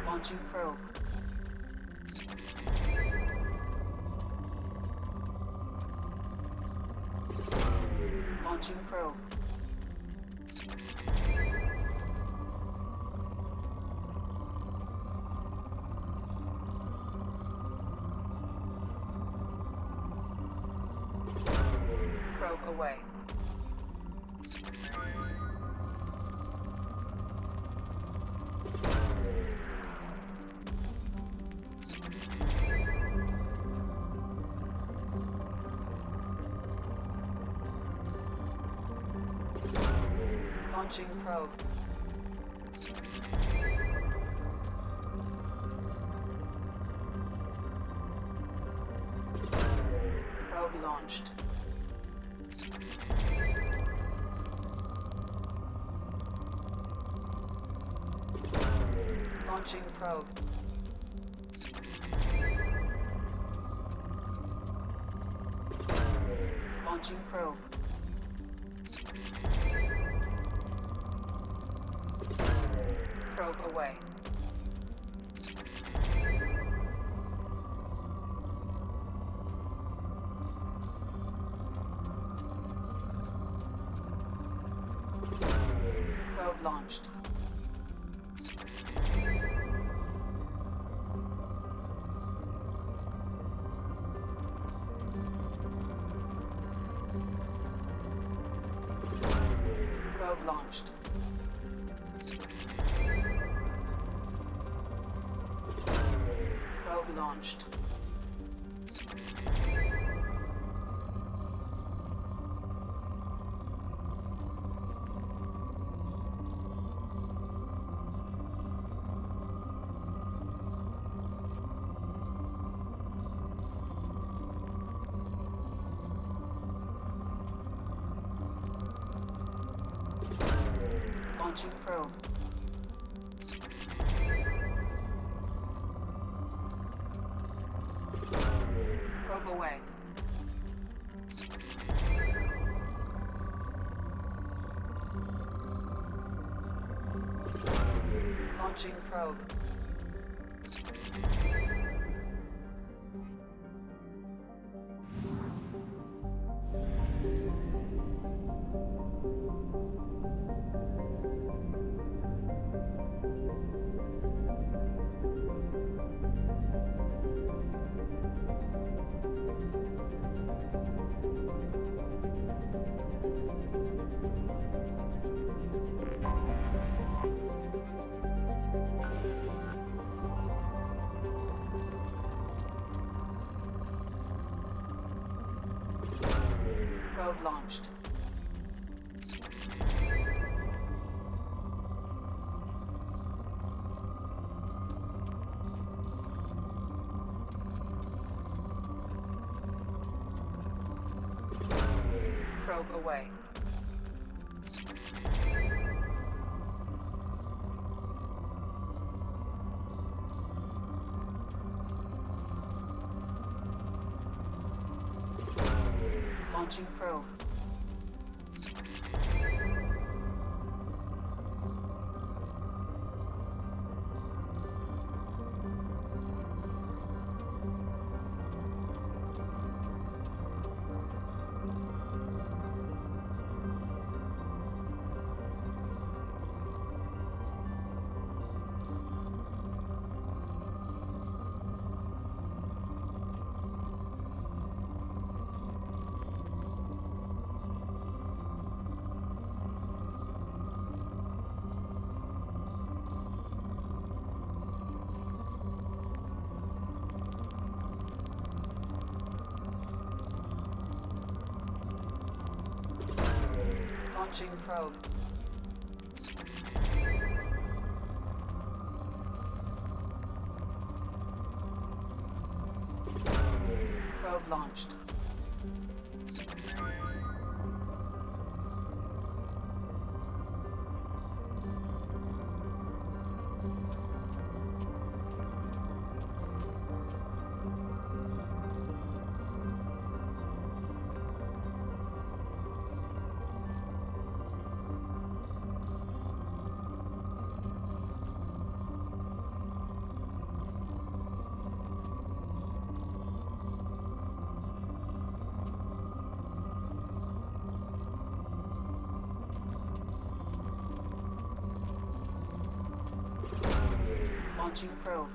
Launching probe. Launching probe. Probe away. Launching probe. Probe launched. Launching probe. Launching probe. Probe away. Probe launched. Probe launched. Probe launched. Launching probe. Probe away. Launching probe. Probe launched. Probe away. Launching probe. Launching probe. Probe launched. Launching probe.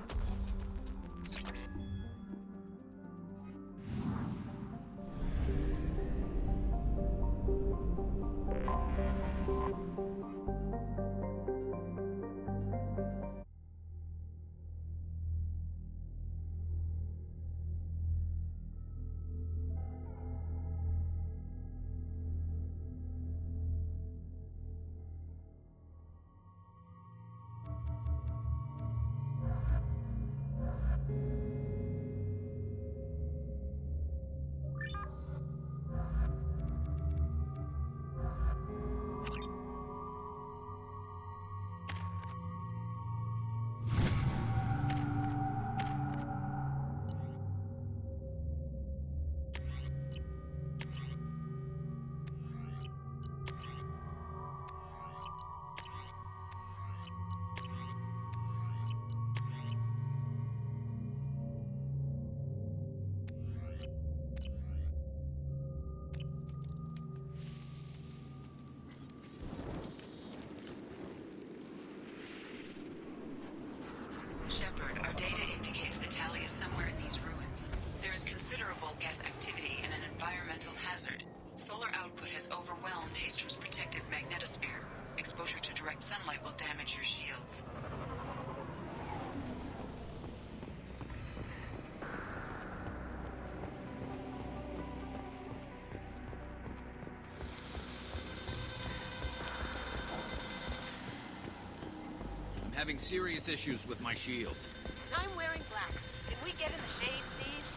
Shepard, our data indicates that Tali is somewhere in these ruins. There is considerable Geth activity and an environmental hazard. Solar output has overwhelmed Hastrom's protective magnetosphere. Exposure to direct sunlight will damage your shields. I'm having serious issues with my shields. I'm wearing black. Can we get in the shade, please?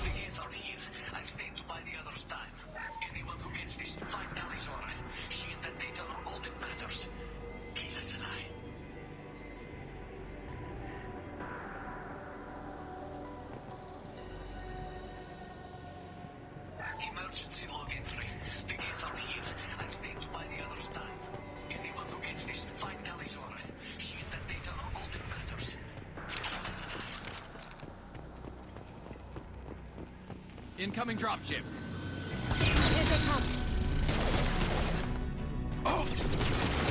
The gates are here. I've stayed to buy the others time. Anyone who gets this, find Tali's aura. She and that data are all that matters. Kill us alive. Emergency log entry. The gates are here. I've stayed to buy the others time. Anyone who gets this, find Tali's aura. She and that data are all that matters. Incoming dropship. Here they come. Oh!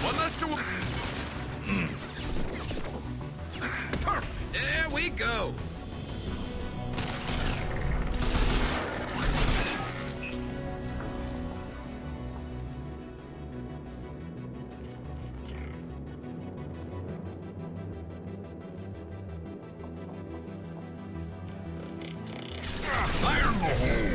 One less to... Perfect. There we go. Fire in the hole!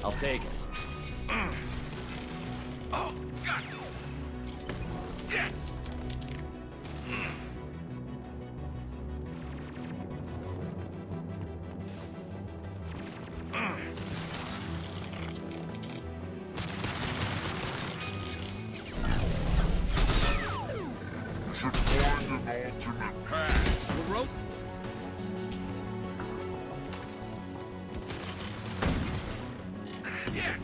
I'll take it. Oh, God! Yes! You should find an ultimate path. The rope? Yes!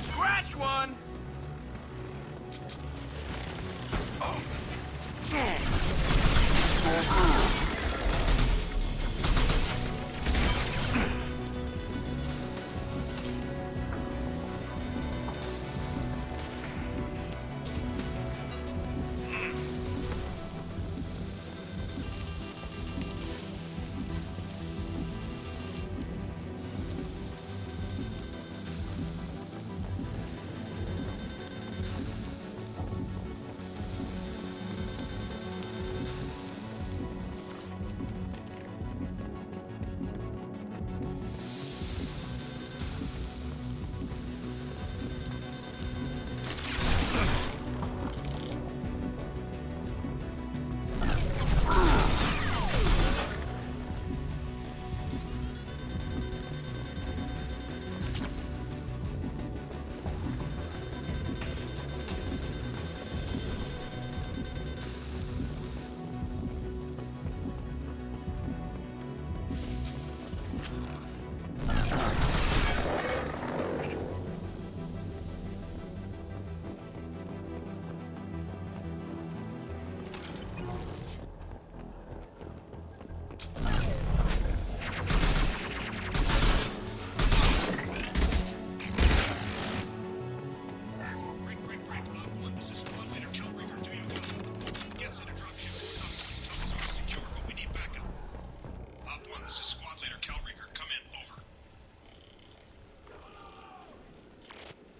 Scratch one!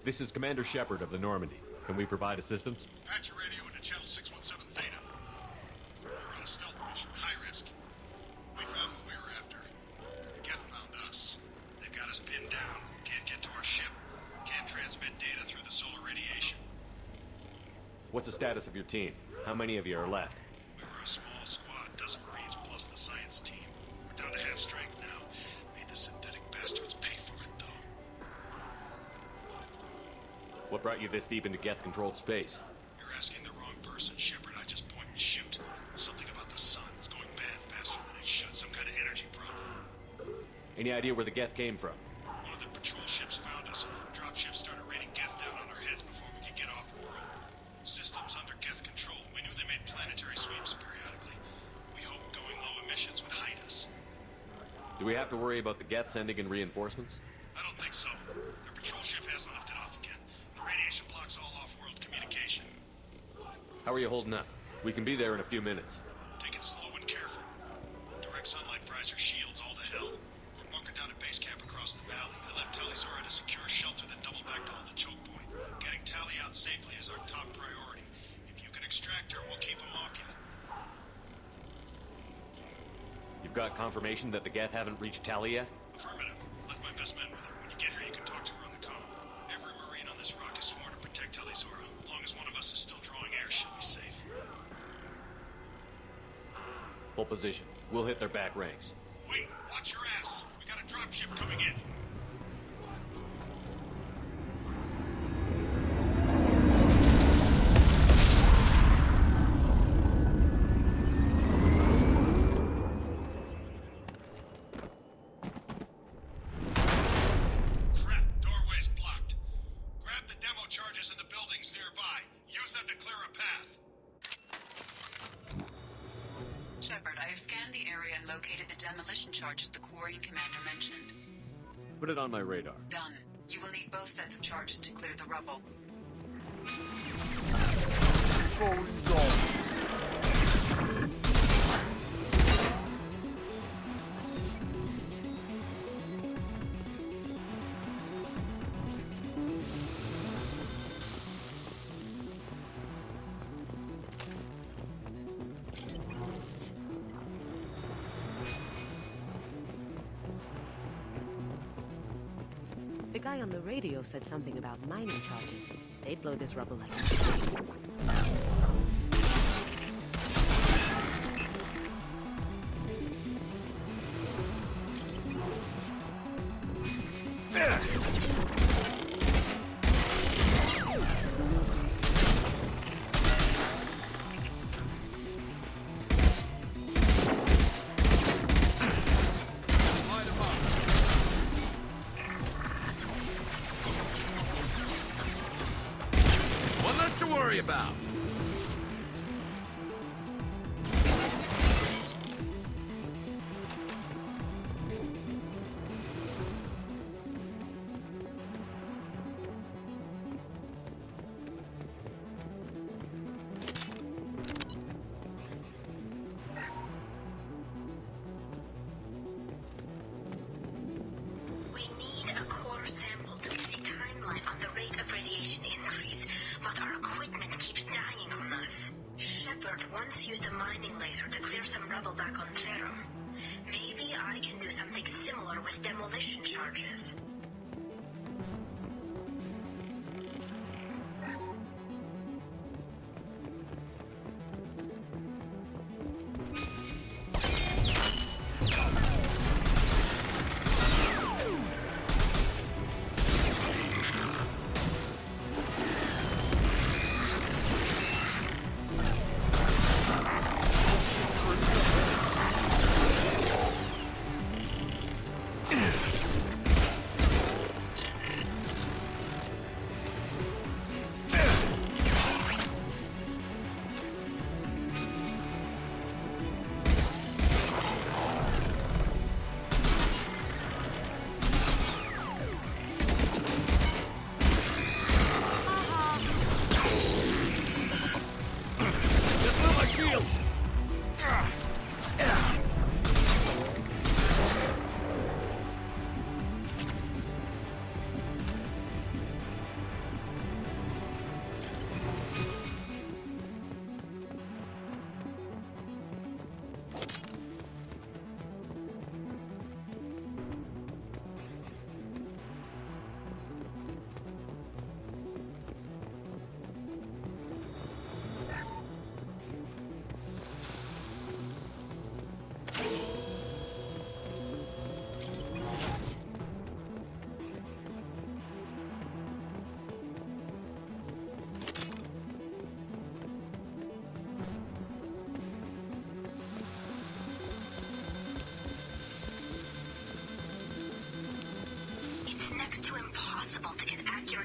This is Commander Shepard of the Normandy. Can we provide assistance? Patch your radio into channel 617 Theta. We're on a stealth mission, high risk. We found what we were after. The Geth found us. They've got us pinned down. Can't get to our ship. Can't transmit data through the solar radiation. What's the status of your team? How many of you are left? We were a small squad, dozen Marines plus the science team. We're down to half strength now. Made the synthetic bastards pay for it, though. What brought you this deep into Geth-controlled space? You're asking the wrong person, Shepard. I just point and shoot. Something about the sun. It's going bad faster than it should. Some kind of energy problem. Any idea where the Geth came from? One of the patrol ships found us. Dropships started raining Geth down on our heads before we could get off-world. Systems under Geth control. We knew they made planetary sweeps periodically. We hoped going low emissions would hide us. Do we have to worry about the Geth sending in reinforcements? I don't think so. Their patrol ship hasn't lifted off again. The radiation blocks all off-world communication. How are you holding up? We can be there in a few minutes. Take it slow and careful. Direct sunlight fries our shields all to hell. We're bunkered down at base camp across the valley. I left Tali'Zorah at a secure shelter that doubled back to hold the choke point. Getting Tali out safely is our top priority. If you can extract her, we'll keep him off you. You've got confirmation that the Geth haven't reached Tali yet? Affirmative. Left my best men with her. When you get here, you can talk to her on the comm. Every Marine on this rock is sworn to protect Tali'Zorah. As long as one of us is still drawing air, she'll be safe. Hold position. We'll hit their back ranks. Wait, watch your ass. We got a dropship coming in. Crap, doorway's blocked. Grab the demo charges in the buildings nearby. Use them to clear a path. Shepard, I have scanned the area and located the demolition charges the Quarian commander mentioned. Put it on my radar. Done. You will need both sets of charges to clear the rubble. The guy on the radio said something about mining charges. They'd blow this rubble like... One less to worry about. We need a core sample to get the timeline on the rate of radiation increase, but our equipment keeps dying on us. Shepard once used a mining laser to clear some rubble back on Therum. Maybe I can do something similar with demolition charges.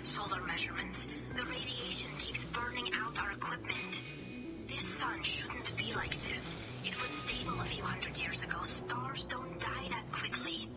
Solar measurements. The radiation keeps burning out our equipment. This sun shouldn't be like this. It was stable a few hundred years ago. Stars don't die that quickly.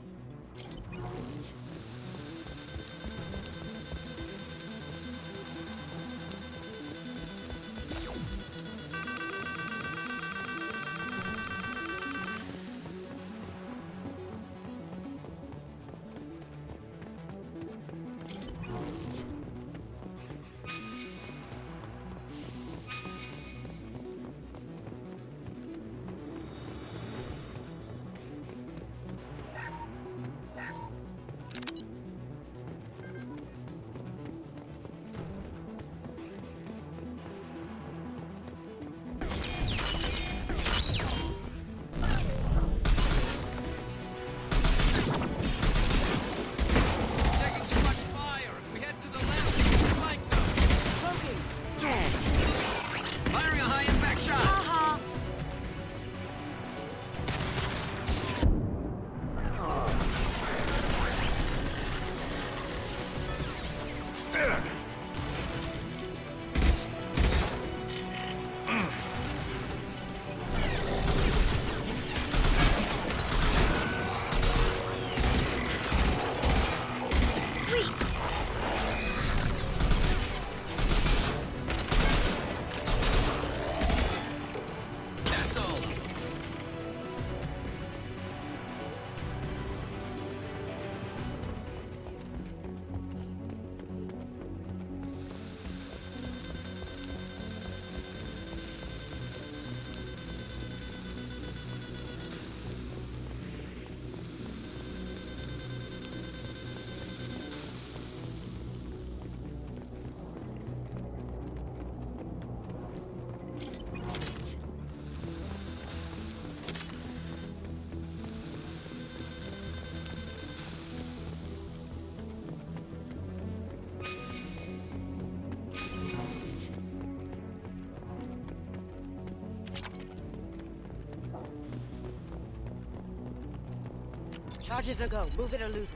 Charges a go. Move it or lose it.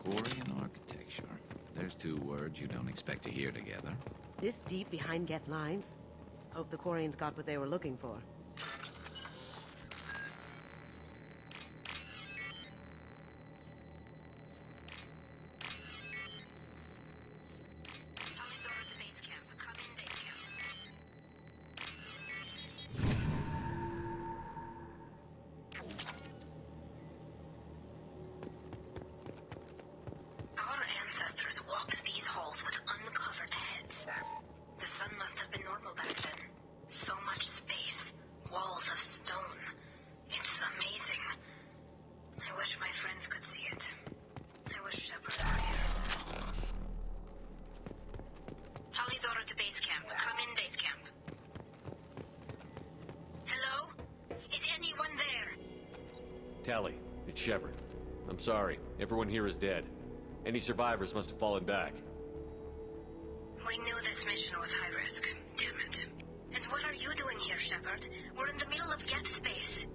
Quarian architecture. There's two words you don't expect to hear together. This deep behind Geth lines? Hope the Quarians got what they were looking for. Our ancestors walked these halls with uncovered heads. The sun must have been normal back then. So much space, walls of stone. It's amazing. I wish my friends could see it. I wish Shepard were here. Tali's order to base camp. Come in, base camp. Hello? Is anyone there? Tali, it's Shepard. I'm sorry. Everyone here is dead. Any survivors must have fallen back. We knew this mission was high risk. Damn it. And what are you doing here, Shepard? We're in the middle of Geth space.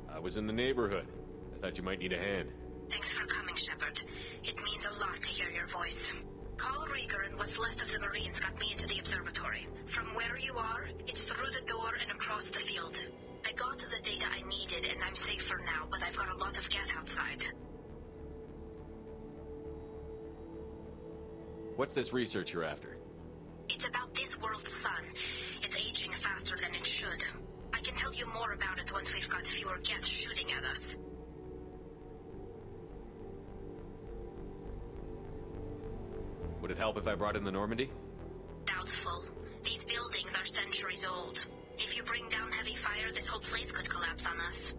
I was in the neighborhood. I thought you might need a hand. Thanks for coming, Shepard. It means a lot to hear your voice. Carl Rieger and what's left of the Marines got me into the observatory. From where you are, it's through the door and across the field. I got the data I needed and I'm safe for now, but I've got a lot of Geth outside. What's this research you're after? It's about this world's sun. It's aging faster than it should. I can tell you more about it once we've got fewer Geth shooting at us. Would it help if I brought in the Normandy? Doubtful. These buildings are centuries old. If you bring down heavy fire, this whole place could collapse on us.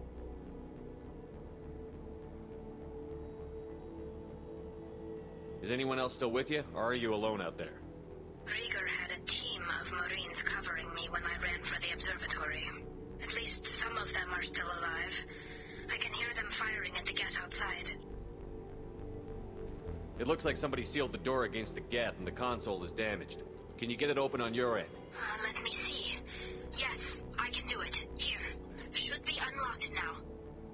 Is anyone else still with you, or are you alone out there? Rieger had a team of Marines covering me when I ran for the observatory. At least some of them are still alive. I can hear them firing at the Geth outside. It looks like somebody sealed the door against the Geth and the console is damaged. Can you get it open on your end? Let me see. Yes, I can do it. Here. Should be unlocked now.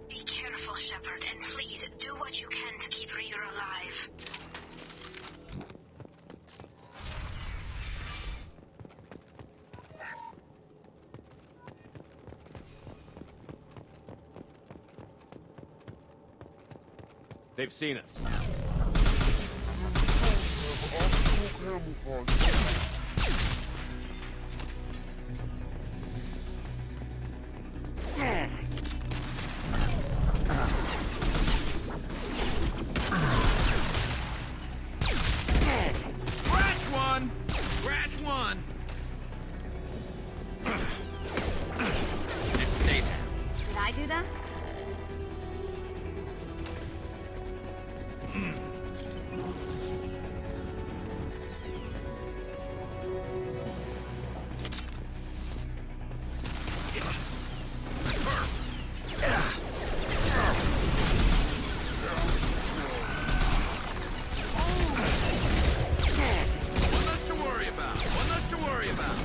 Be careful, Shepard, and please do what you can to keep Rieger alive. They've seen us. Scratch one! Scratch one! And stay there. Did I do that? One less to worry about. One less to worry about.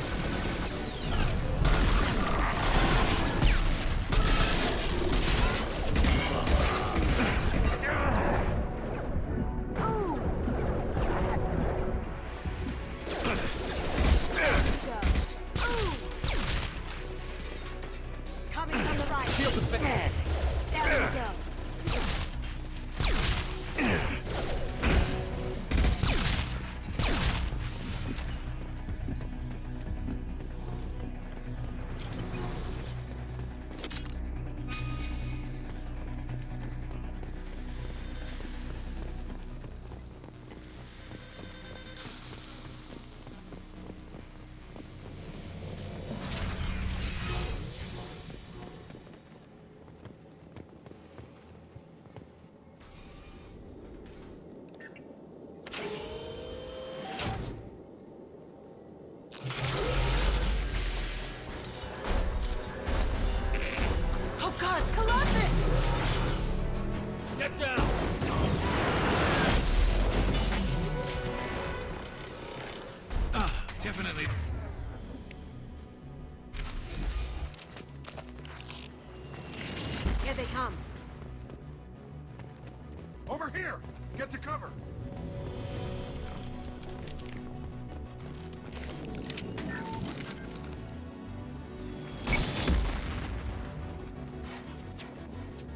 here! Get to cover!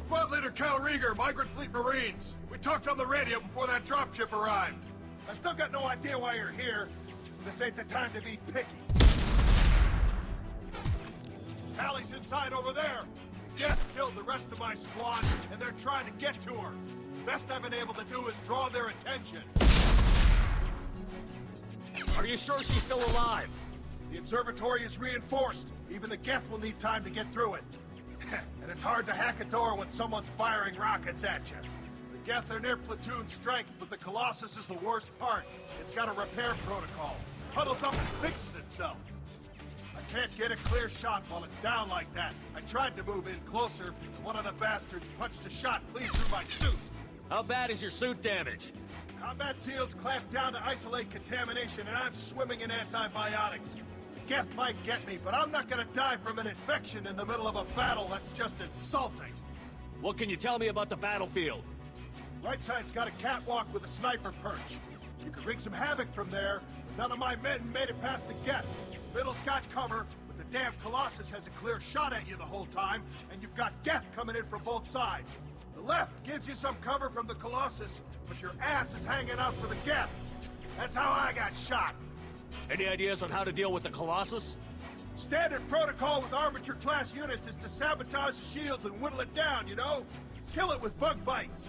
Squad Leader Cal Rieger, Migrant Fleet Marines. We talked on the radio before that dropship arrived. I still got no idea why you're here. This ain't the time to be picky. Hallie's inside over there. Geth killed the rest of my squad, and they're trying to get to her. Best I've been able to do is draw their attention. Are you sure she's still alive? The observatory is reinforced. Even the Geth will need time to get through it. And it's hard to hack a door when someone's firing rockets at you. The Geth are near platoon strength, but the Colossus is the worst part. It's got a repair protocol. Huddles up and fixes itself. I can't get a clear shot while it's down like that. I tried to move in closer, and one of the bastards punched a shot clean through my suit. How bad is your suit damage? Combat SEALs clamped down to isolate contamination, and I'm swimming in antibiotics. The Geth might get me, but I'm not gonna die from an infection in the middle of a battle. That's just insulting. What can you tell me about the battlefield? Right side's got a catwalk with a sniper perch. You could wreak some havoc from there, but none of my men made it past the Geth. Middle's got cover, but the damn Colossus has a clear shot at you the whole time, and you've got Geth coming in from both sides. The left gives you some cover from the Colossus, but your ass is hanging out for the Geth. That's how I got shot. Any ideas on how to deal with the Colossus? Standard protocol with armature-class units is to sabotage the shields and whittle it down, you know? Kill it with bug bites.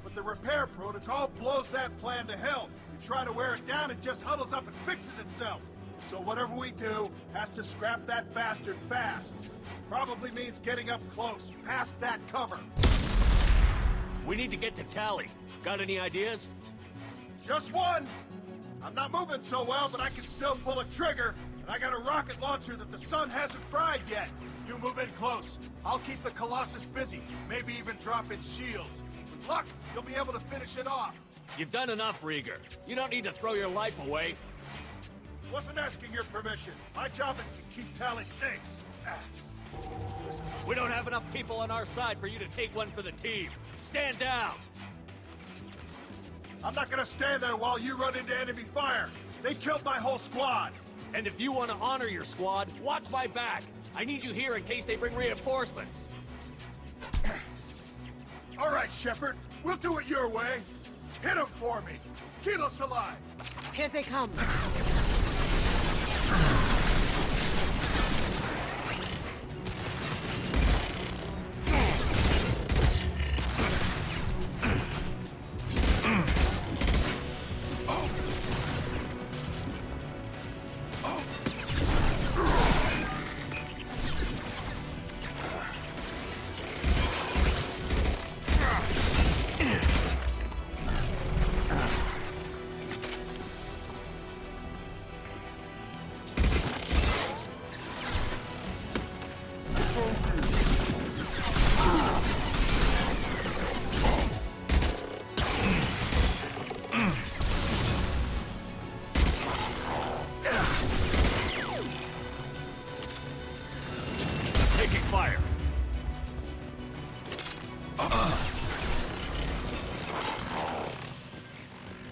But the repair protocol blows that plan to hell. You try to wear it down, it just huddles up and fixes itself. So whatever we do has to scrap that bastard fast. Probably means getting up close, past that cover. We need to get to Tali. Got any ideas? Just one! I'm not moving so well, but I can still pull a trigger, and I got a rocket launcher that the sun hasn't fried yet. You move in close. I'll keep the Colossus busy, maybe even drop its shields. With luck, you'll be able to finish it off. You've done enough, Rieger. You don't need to throw your life away. Wasn't asking your permission. My job is to keep Tali safe. We don't have enough people on our side for you to take one for the team. Stand down! I'm not gonna stand there while you run into enemy fire. They killed my whole squad. And if you want to honor your squad, watch my back. I need you here in case they bring reinforcements. All right, Shepard. We'll do it your way. Hit them for me. Keep us alive. Here they come.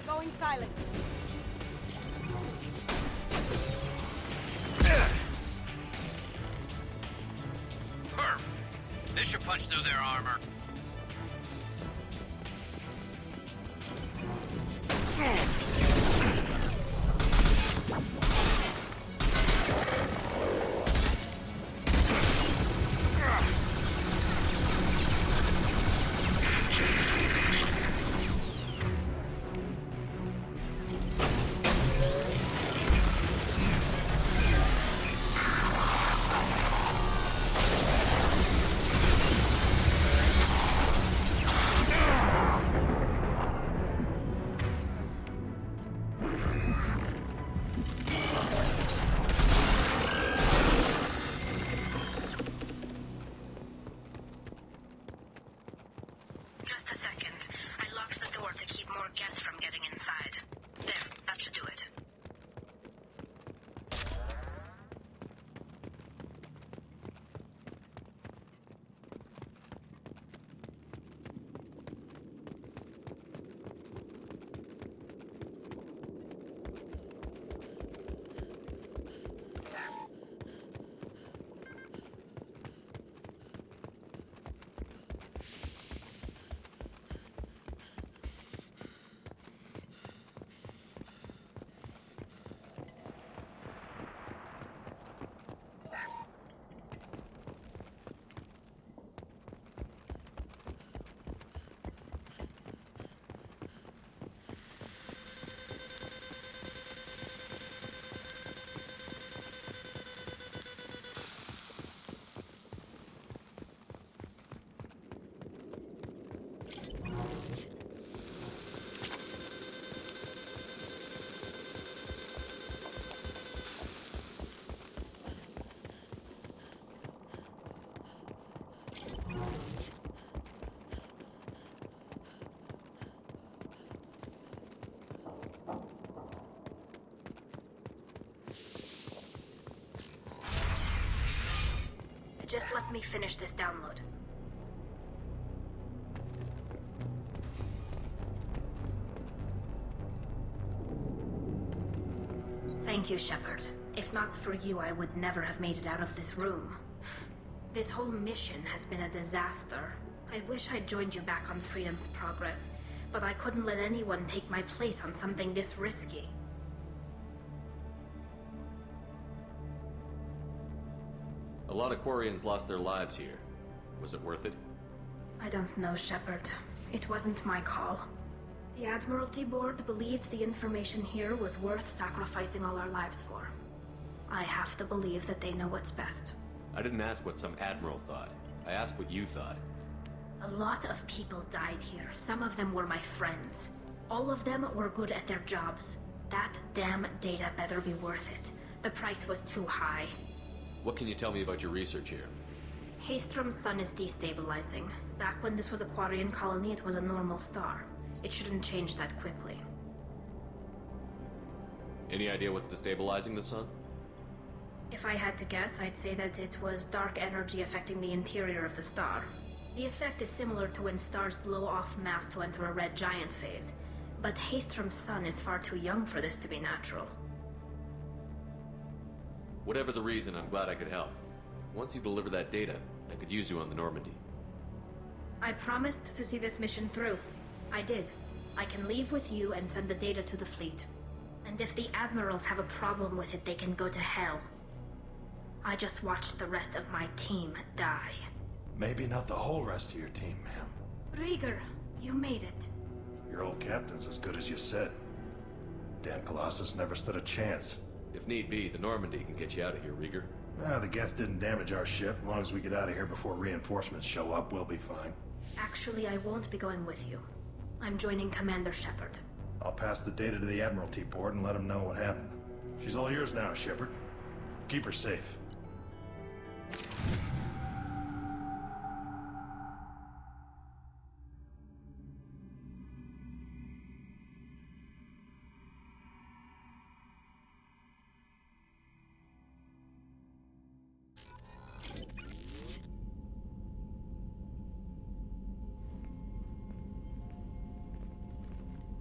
Going silent. Perf. This should punch through their armor. Help me finish this download. Thank you, Shepard. If not for you, I would never have made it out of this room. This whole mission has been a disaster. I wish I'd joined you back on Freedom's Progress, but I couldn't let anyone take my place on something this risky. A lot of Quarians lost their lives here. Was it worth it? I don't know, Shepard. It wasn't my call. The Admiralty Board believed the information here was worth sacrificing all our lives for. I have to believe that they know what's best. I didn't ask what some admiral thought. I asked what you thought. A lot of people died here. Some of them were my friends. All of them were good at their jobs. That damn data better be worth it. The price was too high. What can you tell me about your research here? Haystrom's sun is destabilizing. Back when this was a Quarian colony, it was a normal star. It shouldn't change that quickly. Any idea what's destabilizing the sun? If I had to guess, I'd say that it was dark energy affecting the interior of the star. The effect is similar to when stars blow off mass to enter a red giant phase, but Haystrom's sun is far too young for this to be natural. Whatever the reason, I'm glad I could help. Once you deliver that data, I could use you on the Normandy. I promised to see this mission through. I did. I can leave with you and send the data to the fleet. And if the admirals have a problem with it, they can go to hell. I just watched the rest of my team die. Maybe not the whole rest of your team, ma'am. Rieger, you made it. Your old captain's as good as you said. Damn Colossus never stood a chance. If need be, the Normandy can get you out of here, Rieger. The Geth didn't damage our ship. As long as we get out of here before reinforcements show up, we'll be fine. Actually, I won't be going with you. I'm joining Commander Shepard. I'll pass the data to the Admiralty Board and let them know what happened. She's all yours now, Shepard. Keep her safe.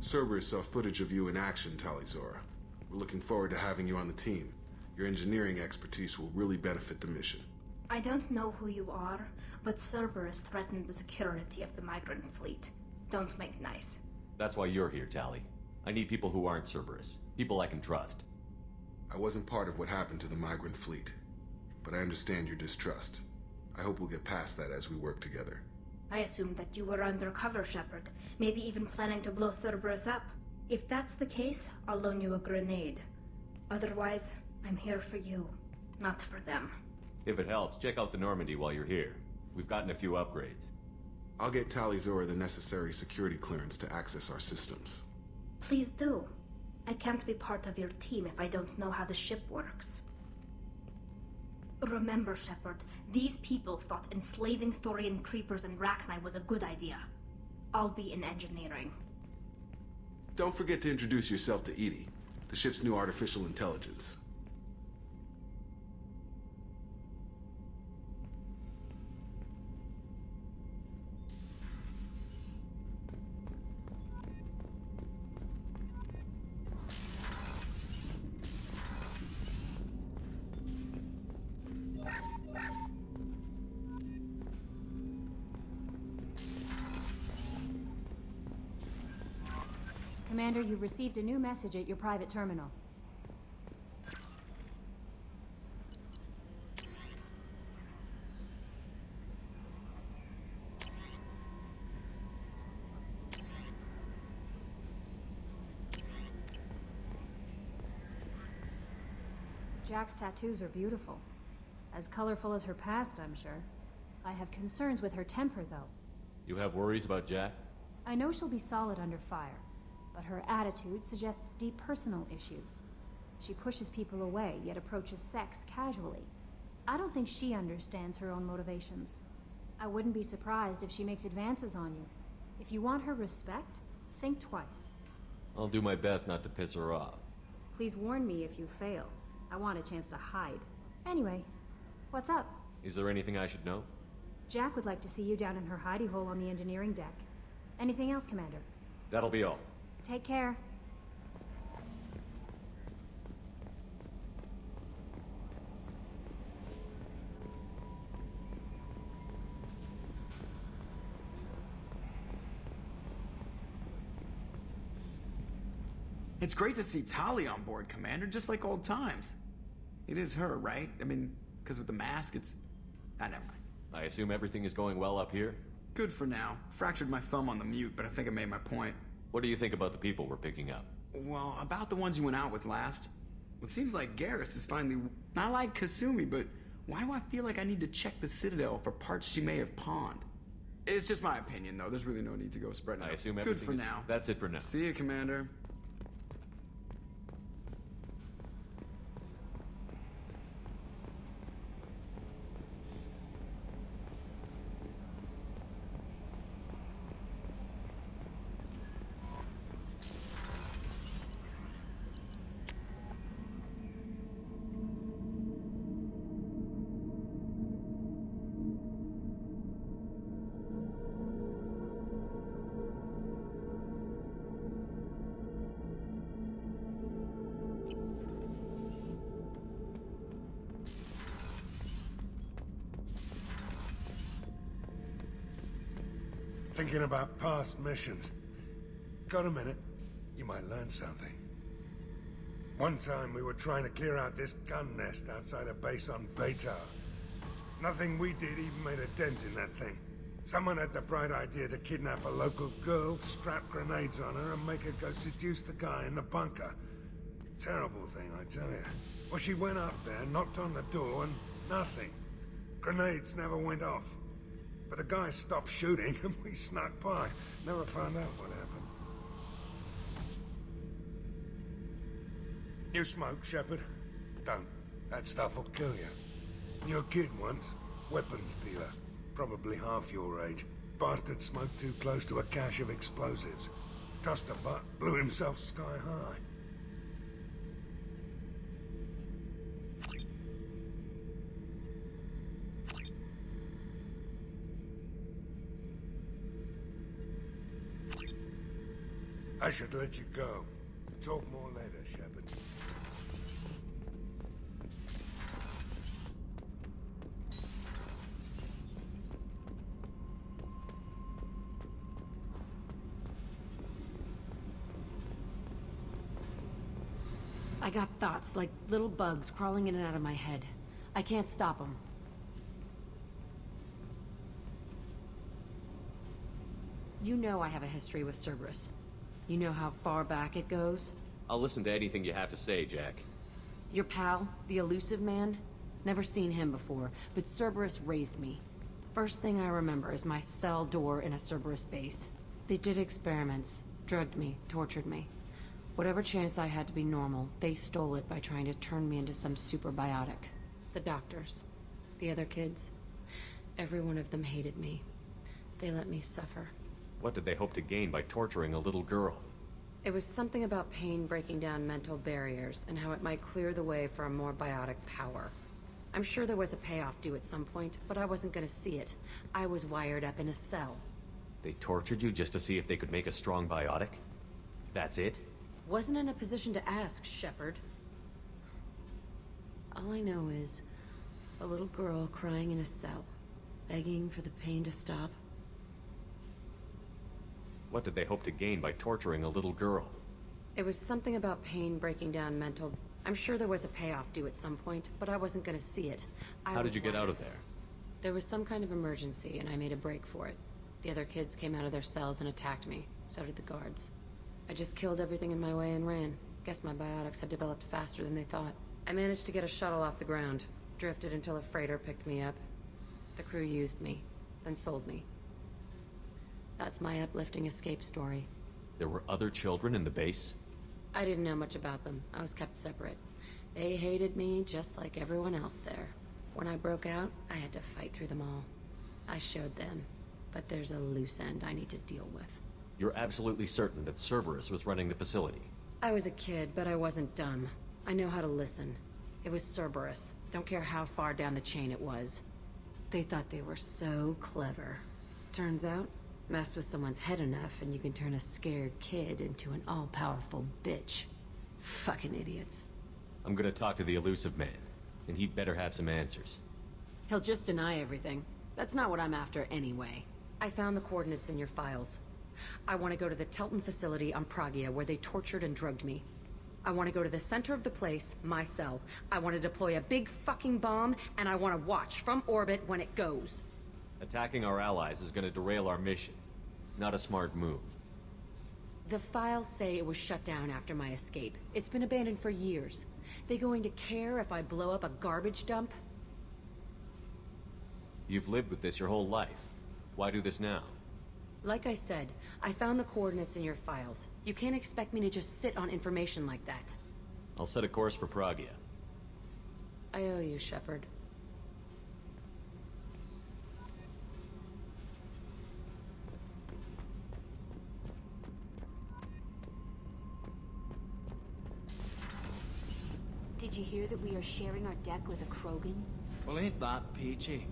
Cerberus saw footage of you in action, Tali'Zorah. We're looking forward to having you on the team. Your engineering expertise will really benefit the mission. I don't know who you are, but Cerberus threatened the security of the migrant fleet. Don't make nice. That's why you're here, Tali. I need people who aren't Cerberus. People I can trust. I wasn't part of what happened to the migrant fleet, but I understand your distrust. I hope we'll get past that as we work together. I assumed that you were undercover, Shepard. Maybe even planning to blow Cerberus up. If that's the case, I'll loan you a grenade. Otherwise, I'm here for you, not for them. If it helps, check out the Normandy while you're here. We've gotten a few upgrades. I'll get Tali'Zorah the necessary security clearance to access our systems. Please do. I can't be part of your team if I don't know how the ship works. Remember, Shepard, these people thought enslaving Thorian creepers in Rachni was a good idea. I'll be in engineering. Don't forget to introduce yourself to EDI, the ship's new artificial intelligence. Commander, you've received a new message at your private terminal. Jack's tattoos are beautiful. As colorful as her past, I'm sure. I have concerns with her temper, though. You have worries about Jack? I know she'll be solid under fire, but her attitude suggests deep personal issues. She pushes people away, yet approaches sex casually. I don't think she understands her own motivations. I wouldn't be surprised if she makes advances on you. If you want her respect, think twice. I'll do my best not to piss her off. Please warn me if you fail. I want a chance to hide. Anyway, what's up? Is there anything I should know? Jack would like to see you down in her hidey hole on the engineering deck. Anything else, Commander? That'll be all. Take care. It's great to see Tali on board, Commander, just like old times. It is her, right? I mean, because with the mask, it's... never mind. I assume everything is going well up here? Good for now. Fractured my thumb on the mute, but I think I made my point. What do you think about the people we're picking up? Well, about the ones you went out with last. It seems like Garrus is finally... Not like Kasumi, but why do I feel like I need to check the Citadel for parts she may have pawned? It's just my opinion, though. There's really no need to go spreading out. I assume Good everything for now. That's it for now. See you, Commander. Thinking about past missions. Got a minute? You might learn something. One time we were trying to clear out this gun nest outside a base on Vatar. Nothing we did even made a dent in that thing. Someone had the bright idea to kidnap a local girl, strap grenades on her, and make her go seduce the guy in the bunker. Terrible thing, I tell you. Well, she went up there, knocked on the door, and nothing. Grenades never went off. But the guy stopped shooting, and we snuck by. Never found out what happened. You smoke, Shepard? Don't. That stuff will kill you. You're a kid once. Weapons dealer. Probably half your age. Bastard smoked too close to a cache of explosives. Tossed a butt, blew himself sky high. I should let you go. Talk more later, Shepard. I got thoughts like little bugs crawling in and out of my head. I can't stop them. You know I have a history with Cerberus. You know how far back it goes? I'll listen to anything you have to say, Jack. Your pal, the elusive man? Never seen him before, but Cerberus raised me. First thing I remember is my cell door in a Cerberus base. They did experiments, drugged me, tortured me. Whatever chance I had to be normal, they stole it by trying to turn me into some superbiotic. The doctors, the other kids, every one of them hated me. They let me suffer. What did they hope to gain by torturing a little girl? It was something about pain breaking down mental barriers and how it might clear the way for a more biotic power. I'm sure there was a payoff due at some point, but I wasn't gonna see it. I was wired up in a cell. They tortured you just to see if they could make a strong biotic? That's it? Wasn't in a position to ask, Shepard. All I know is a little girl crying in a cell, begging for the pain to stop. What did they hope to gain by torturing a little girl? It was something about pain breaking down mental... I'm sure there was a payoff due at some point, but I wasn't gonna see it. How did you get out of there? There was some kind of emergency, and I made a break for it. The other kids came out of their cells and attacked me. So did the guards. I just killed everything in my way and ran. Guess my biotics had developed faster than they thought. I managed to get a shuttle off the ground. Drifted until a freighter picked me up. The crew used me, then sold me. That's my uplifting escape story. There were other children in the base? I didn't know much about them. I was kept separate. They hated me just like everyone else there. When I broke out, I had to fight through them all. I showed them, but there's a loose end I need to deal with. You're absolutely certain that Cerberus was running the facility? I was a kid, but I wasn't dumb. I know how to listen. It was Cerberus. Don't care how far down the chain it was. They thought they were so clever. Turns out, mess with someone's head enough and you can turn a scared kid into an all-powerful bitch. Fucking idiots. I'm gonna talk to the elusive man, and he'd better have some answers. He'll just deny everything. That's not what I'm after anyway. I found the coordinates in your files. I want to go to the Telton facility on Pragia where they tortured and drugged me. I want to go to the center of the place, my cell. I want to deploy a big fucking bomb, and I want to watch from orbit when it goes. Attacking our allies is gonna derail our mission. Not a smart move. The files say it was shut down after my escape. It's been abandoned for years. They going to care if I blow up a garbage dump? You've lived with this your whole life. Why do this now? Like I said, I found the coordinates in your files. You can't expect me to just sit on information like that. I'll set a course for Pragia. I owe you, Shepard. Did you hear that we are sharing our deck with a Krogan? Well, ain't that peachy?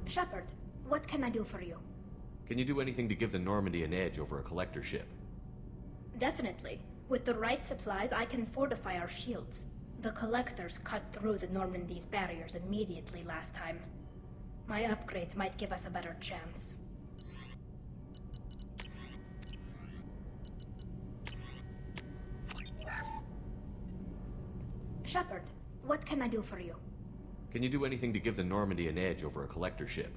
Shepard, what can I do for you? Can you do anything to give the Normandy an edge over a collector ship? Definitely. With the right supplies, I can fortify our shields. The Collectors cut through the Normandy's barriers immediately last time. My upgrades might give us a better chance. Shepard, what can I do for you? Can you do anything to give the Normandy an edge over a collector ship?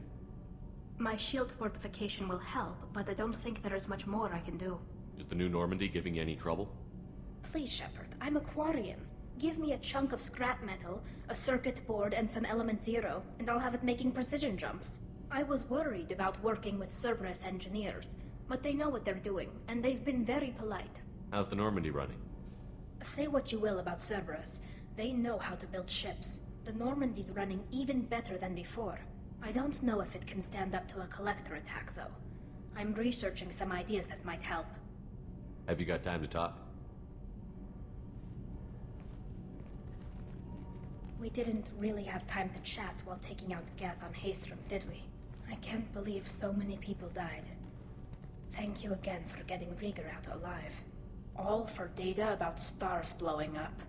My shield fortification will help, but I don't think there is much more I can do. Is the new Normandy giving you any trouble? Please, Shepard, I'm a Quarian. Give me a chunk of scrap metal, a circuit board, and some Element Zero, and I'll have it making precision jumps. I was worried about working with Cerberus engineers, but they know what they're doing, and they've been very polite. How's the Normandy running? Say what you will about Cerberus. They know how to build ships. The Normandy's running even better than before. I don't know if it can stand up to a collector attack, though. I'm researching some ideas that might help. Have you got time to talk? We didn't really have time to chat while taking out Geth on Haestrom, did we? I can't believe so many people died. Thank you again for getting Rieger out alive. All for data about stars blowing up.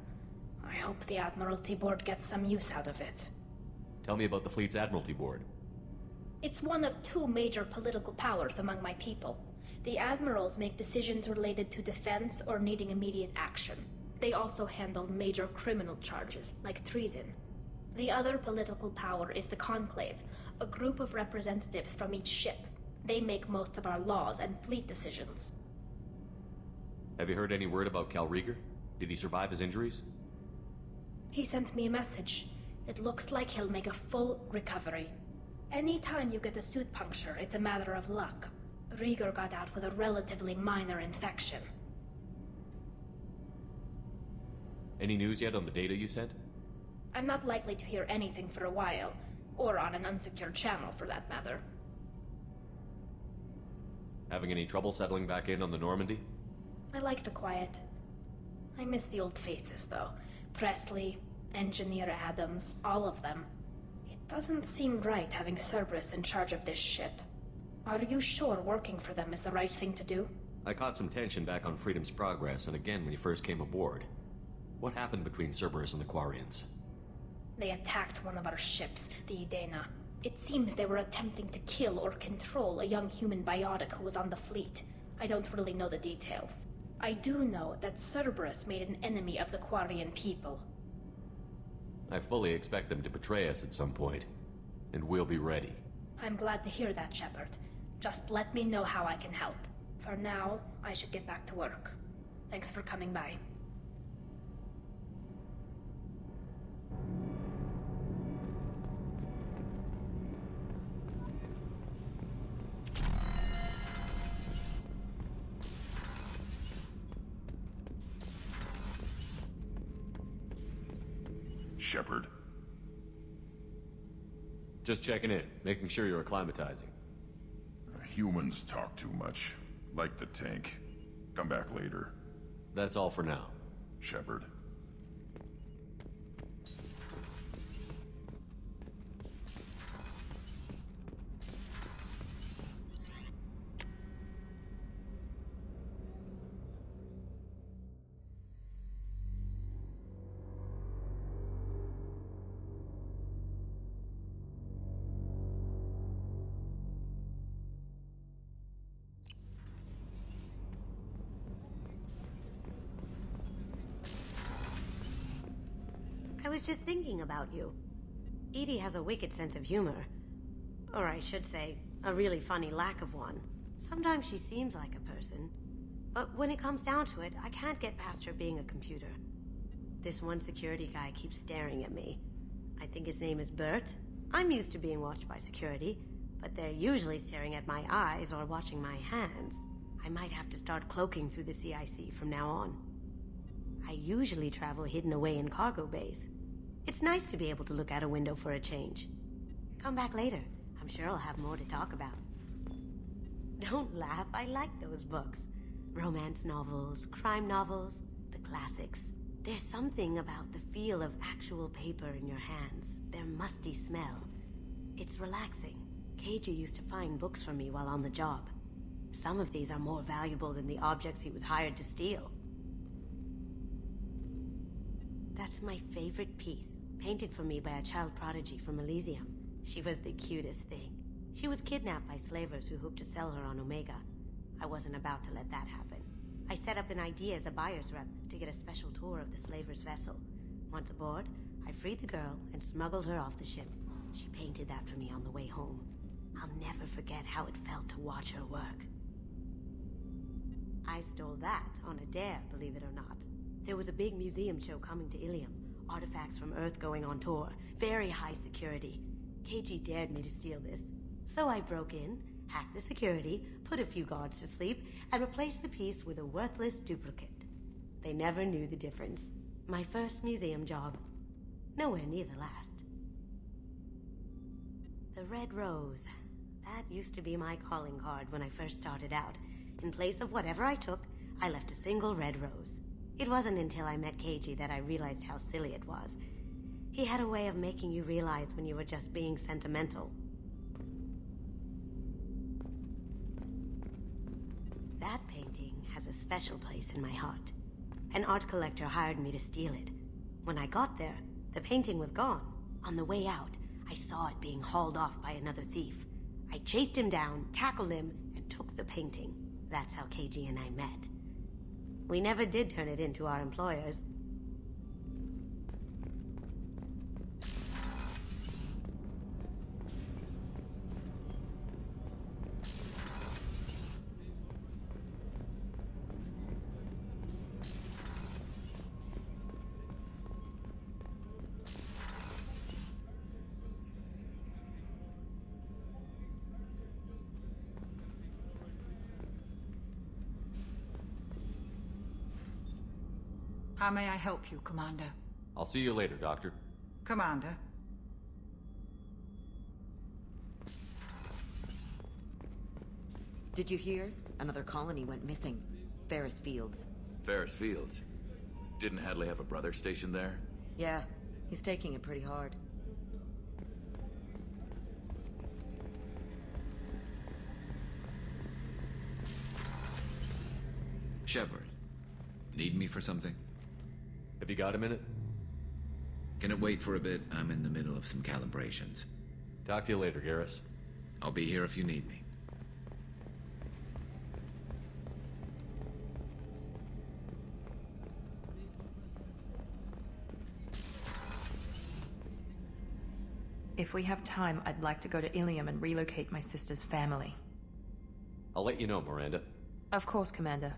I hope the Admiralty Board gets some use out of it. Tell me about the fleet's Admiralty Board. It's one of two major political powers among my people. The admirals make decisions related to defense or needing immediate action. They also handle major criminal charges, like treason. The other political power is the Conclave, a group of representatives from each ship. They make most of our laws and fleet decisions. Have you heard any word about Cal Rieger? Did he survive his injuries? He sent me a message. It looks like he'll make a full recovery. Anytime you get a suit puncture, it's a matter of luck. Rieger got out with a relatively minor infection. Any news yet on the data you sent? I'm not likely to hear anything for a while, or on an unsecured channel for that matter. Having any trouble settling back in on the Normandy? I like the quiet. I miss the old faces, though. Presley, Engineer Adams, all of them. It doesn't seem right having Cerberus in charge of this ship. Are you sure working for them is the right thing to do? I caught some tension back on Freedom's Progress and again when you first came aboard. What happened between Cerberus and the Quarians? They attacked one of our ships, the Idena. It seems they were attempting to kill or control a young human biotic who was on the fleet. I don't really know the details. I do know that Cerberus made an enemy of the Quarian people. I fully expect them to betray us at some point, and we'll be ready. I'm glad to hear that, Shepard. Just let me know how I can help. For now, I should get back to work. Thanks for coming by. Shepard. Just checking in, making sure you're acclimatizing. Humans talk too much. Like the tank. Come back later. That's all for now. Shepard. I was just thinking about you. Edie has a wicked sense of humor. Or I should say, a really funny lack of one. Sometimes she seems like a person. But when it comes down to it, I can't get past her being a computer. This one security guy keeps staring at me. I think his name is Bert. I'm used to being watched by security, but they're usually staring at my eyes or watching my hands. I might have to start cloaking through the CIC from now on. I usually travel hidden away in cargo bays. It's nice to be able to look out a window for a change. Come back later. I'm sure I'll have more to talk about. Don't laugh, I like those books. Romance novels, crime novels, the classics. There's something about the feel of actual paper in your hands, their musty smell. It's relaxing. Keiji used to find books for me while on the job. Some of these are more valuable than the objects he was hired to steal. That's my favorite piece, painted for me by a child prodigy from Elysium. She was the cutest thing. She was kidnapped by slavers who hoped to sell her on Omega. I wasn't about to let that happen. I set up an ID as a buyer's rep to get a special tour of the slaver's vessel. Once aboard, I freed the girl and smuggled her off the ship. She painted that for me on the way home. I'll never forget how it felt to watch her work. I stole that on a dare, believe it or not. There was a big museum show coming to Ilium. Artifacts from Earth going on tour. Very high security. Keiji dared me to steal this. So I broke in, hacked the security, put a few guards to sleep, and replaced the piece with a worthless duplicate. They never knew the difference. My first museum job. Nowhere near the last. The Red Rose. That used to be my calling card when I first started out. In place of whatever I took, I left a single red rose. It wasn't until I met Keiji that I realized how silly it was. He had a way of making you realize when you were just being sentimental. That painting has a special place in my heart. An art collector hired me to steal it. When I got there, the painting was gone. On the way out, I saw it being hauled off by another thief. I chased him down, tackled him, and took the painting. That's how Keiji and I met. We never did turn it into our employers. How may I help you, Commander? I'll see you later, Doctor. Commander. Did you hear? Another colony went missing. Ferris Fields. Ferris Fields? Didn't Hadley have a brother stationed there? Yeah, he's taking it pretty hard. Shepard, need me for something? Have you got a minute? Can it wait for a bit? I'm in the middle of some calibrations. Talk to you later, Garrus. I'll be here if you need me. If we have time, I'd like to go to Ilium and relocate my sister's family. I'll let you know, Miranda. Of course, Commander.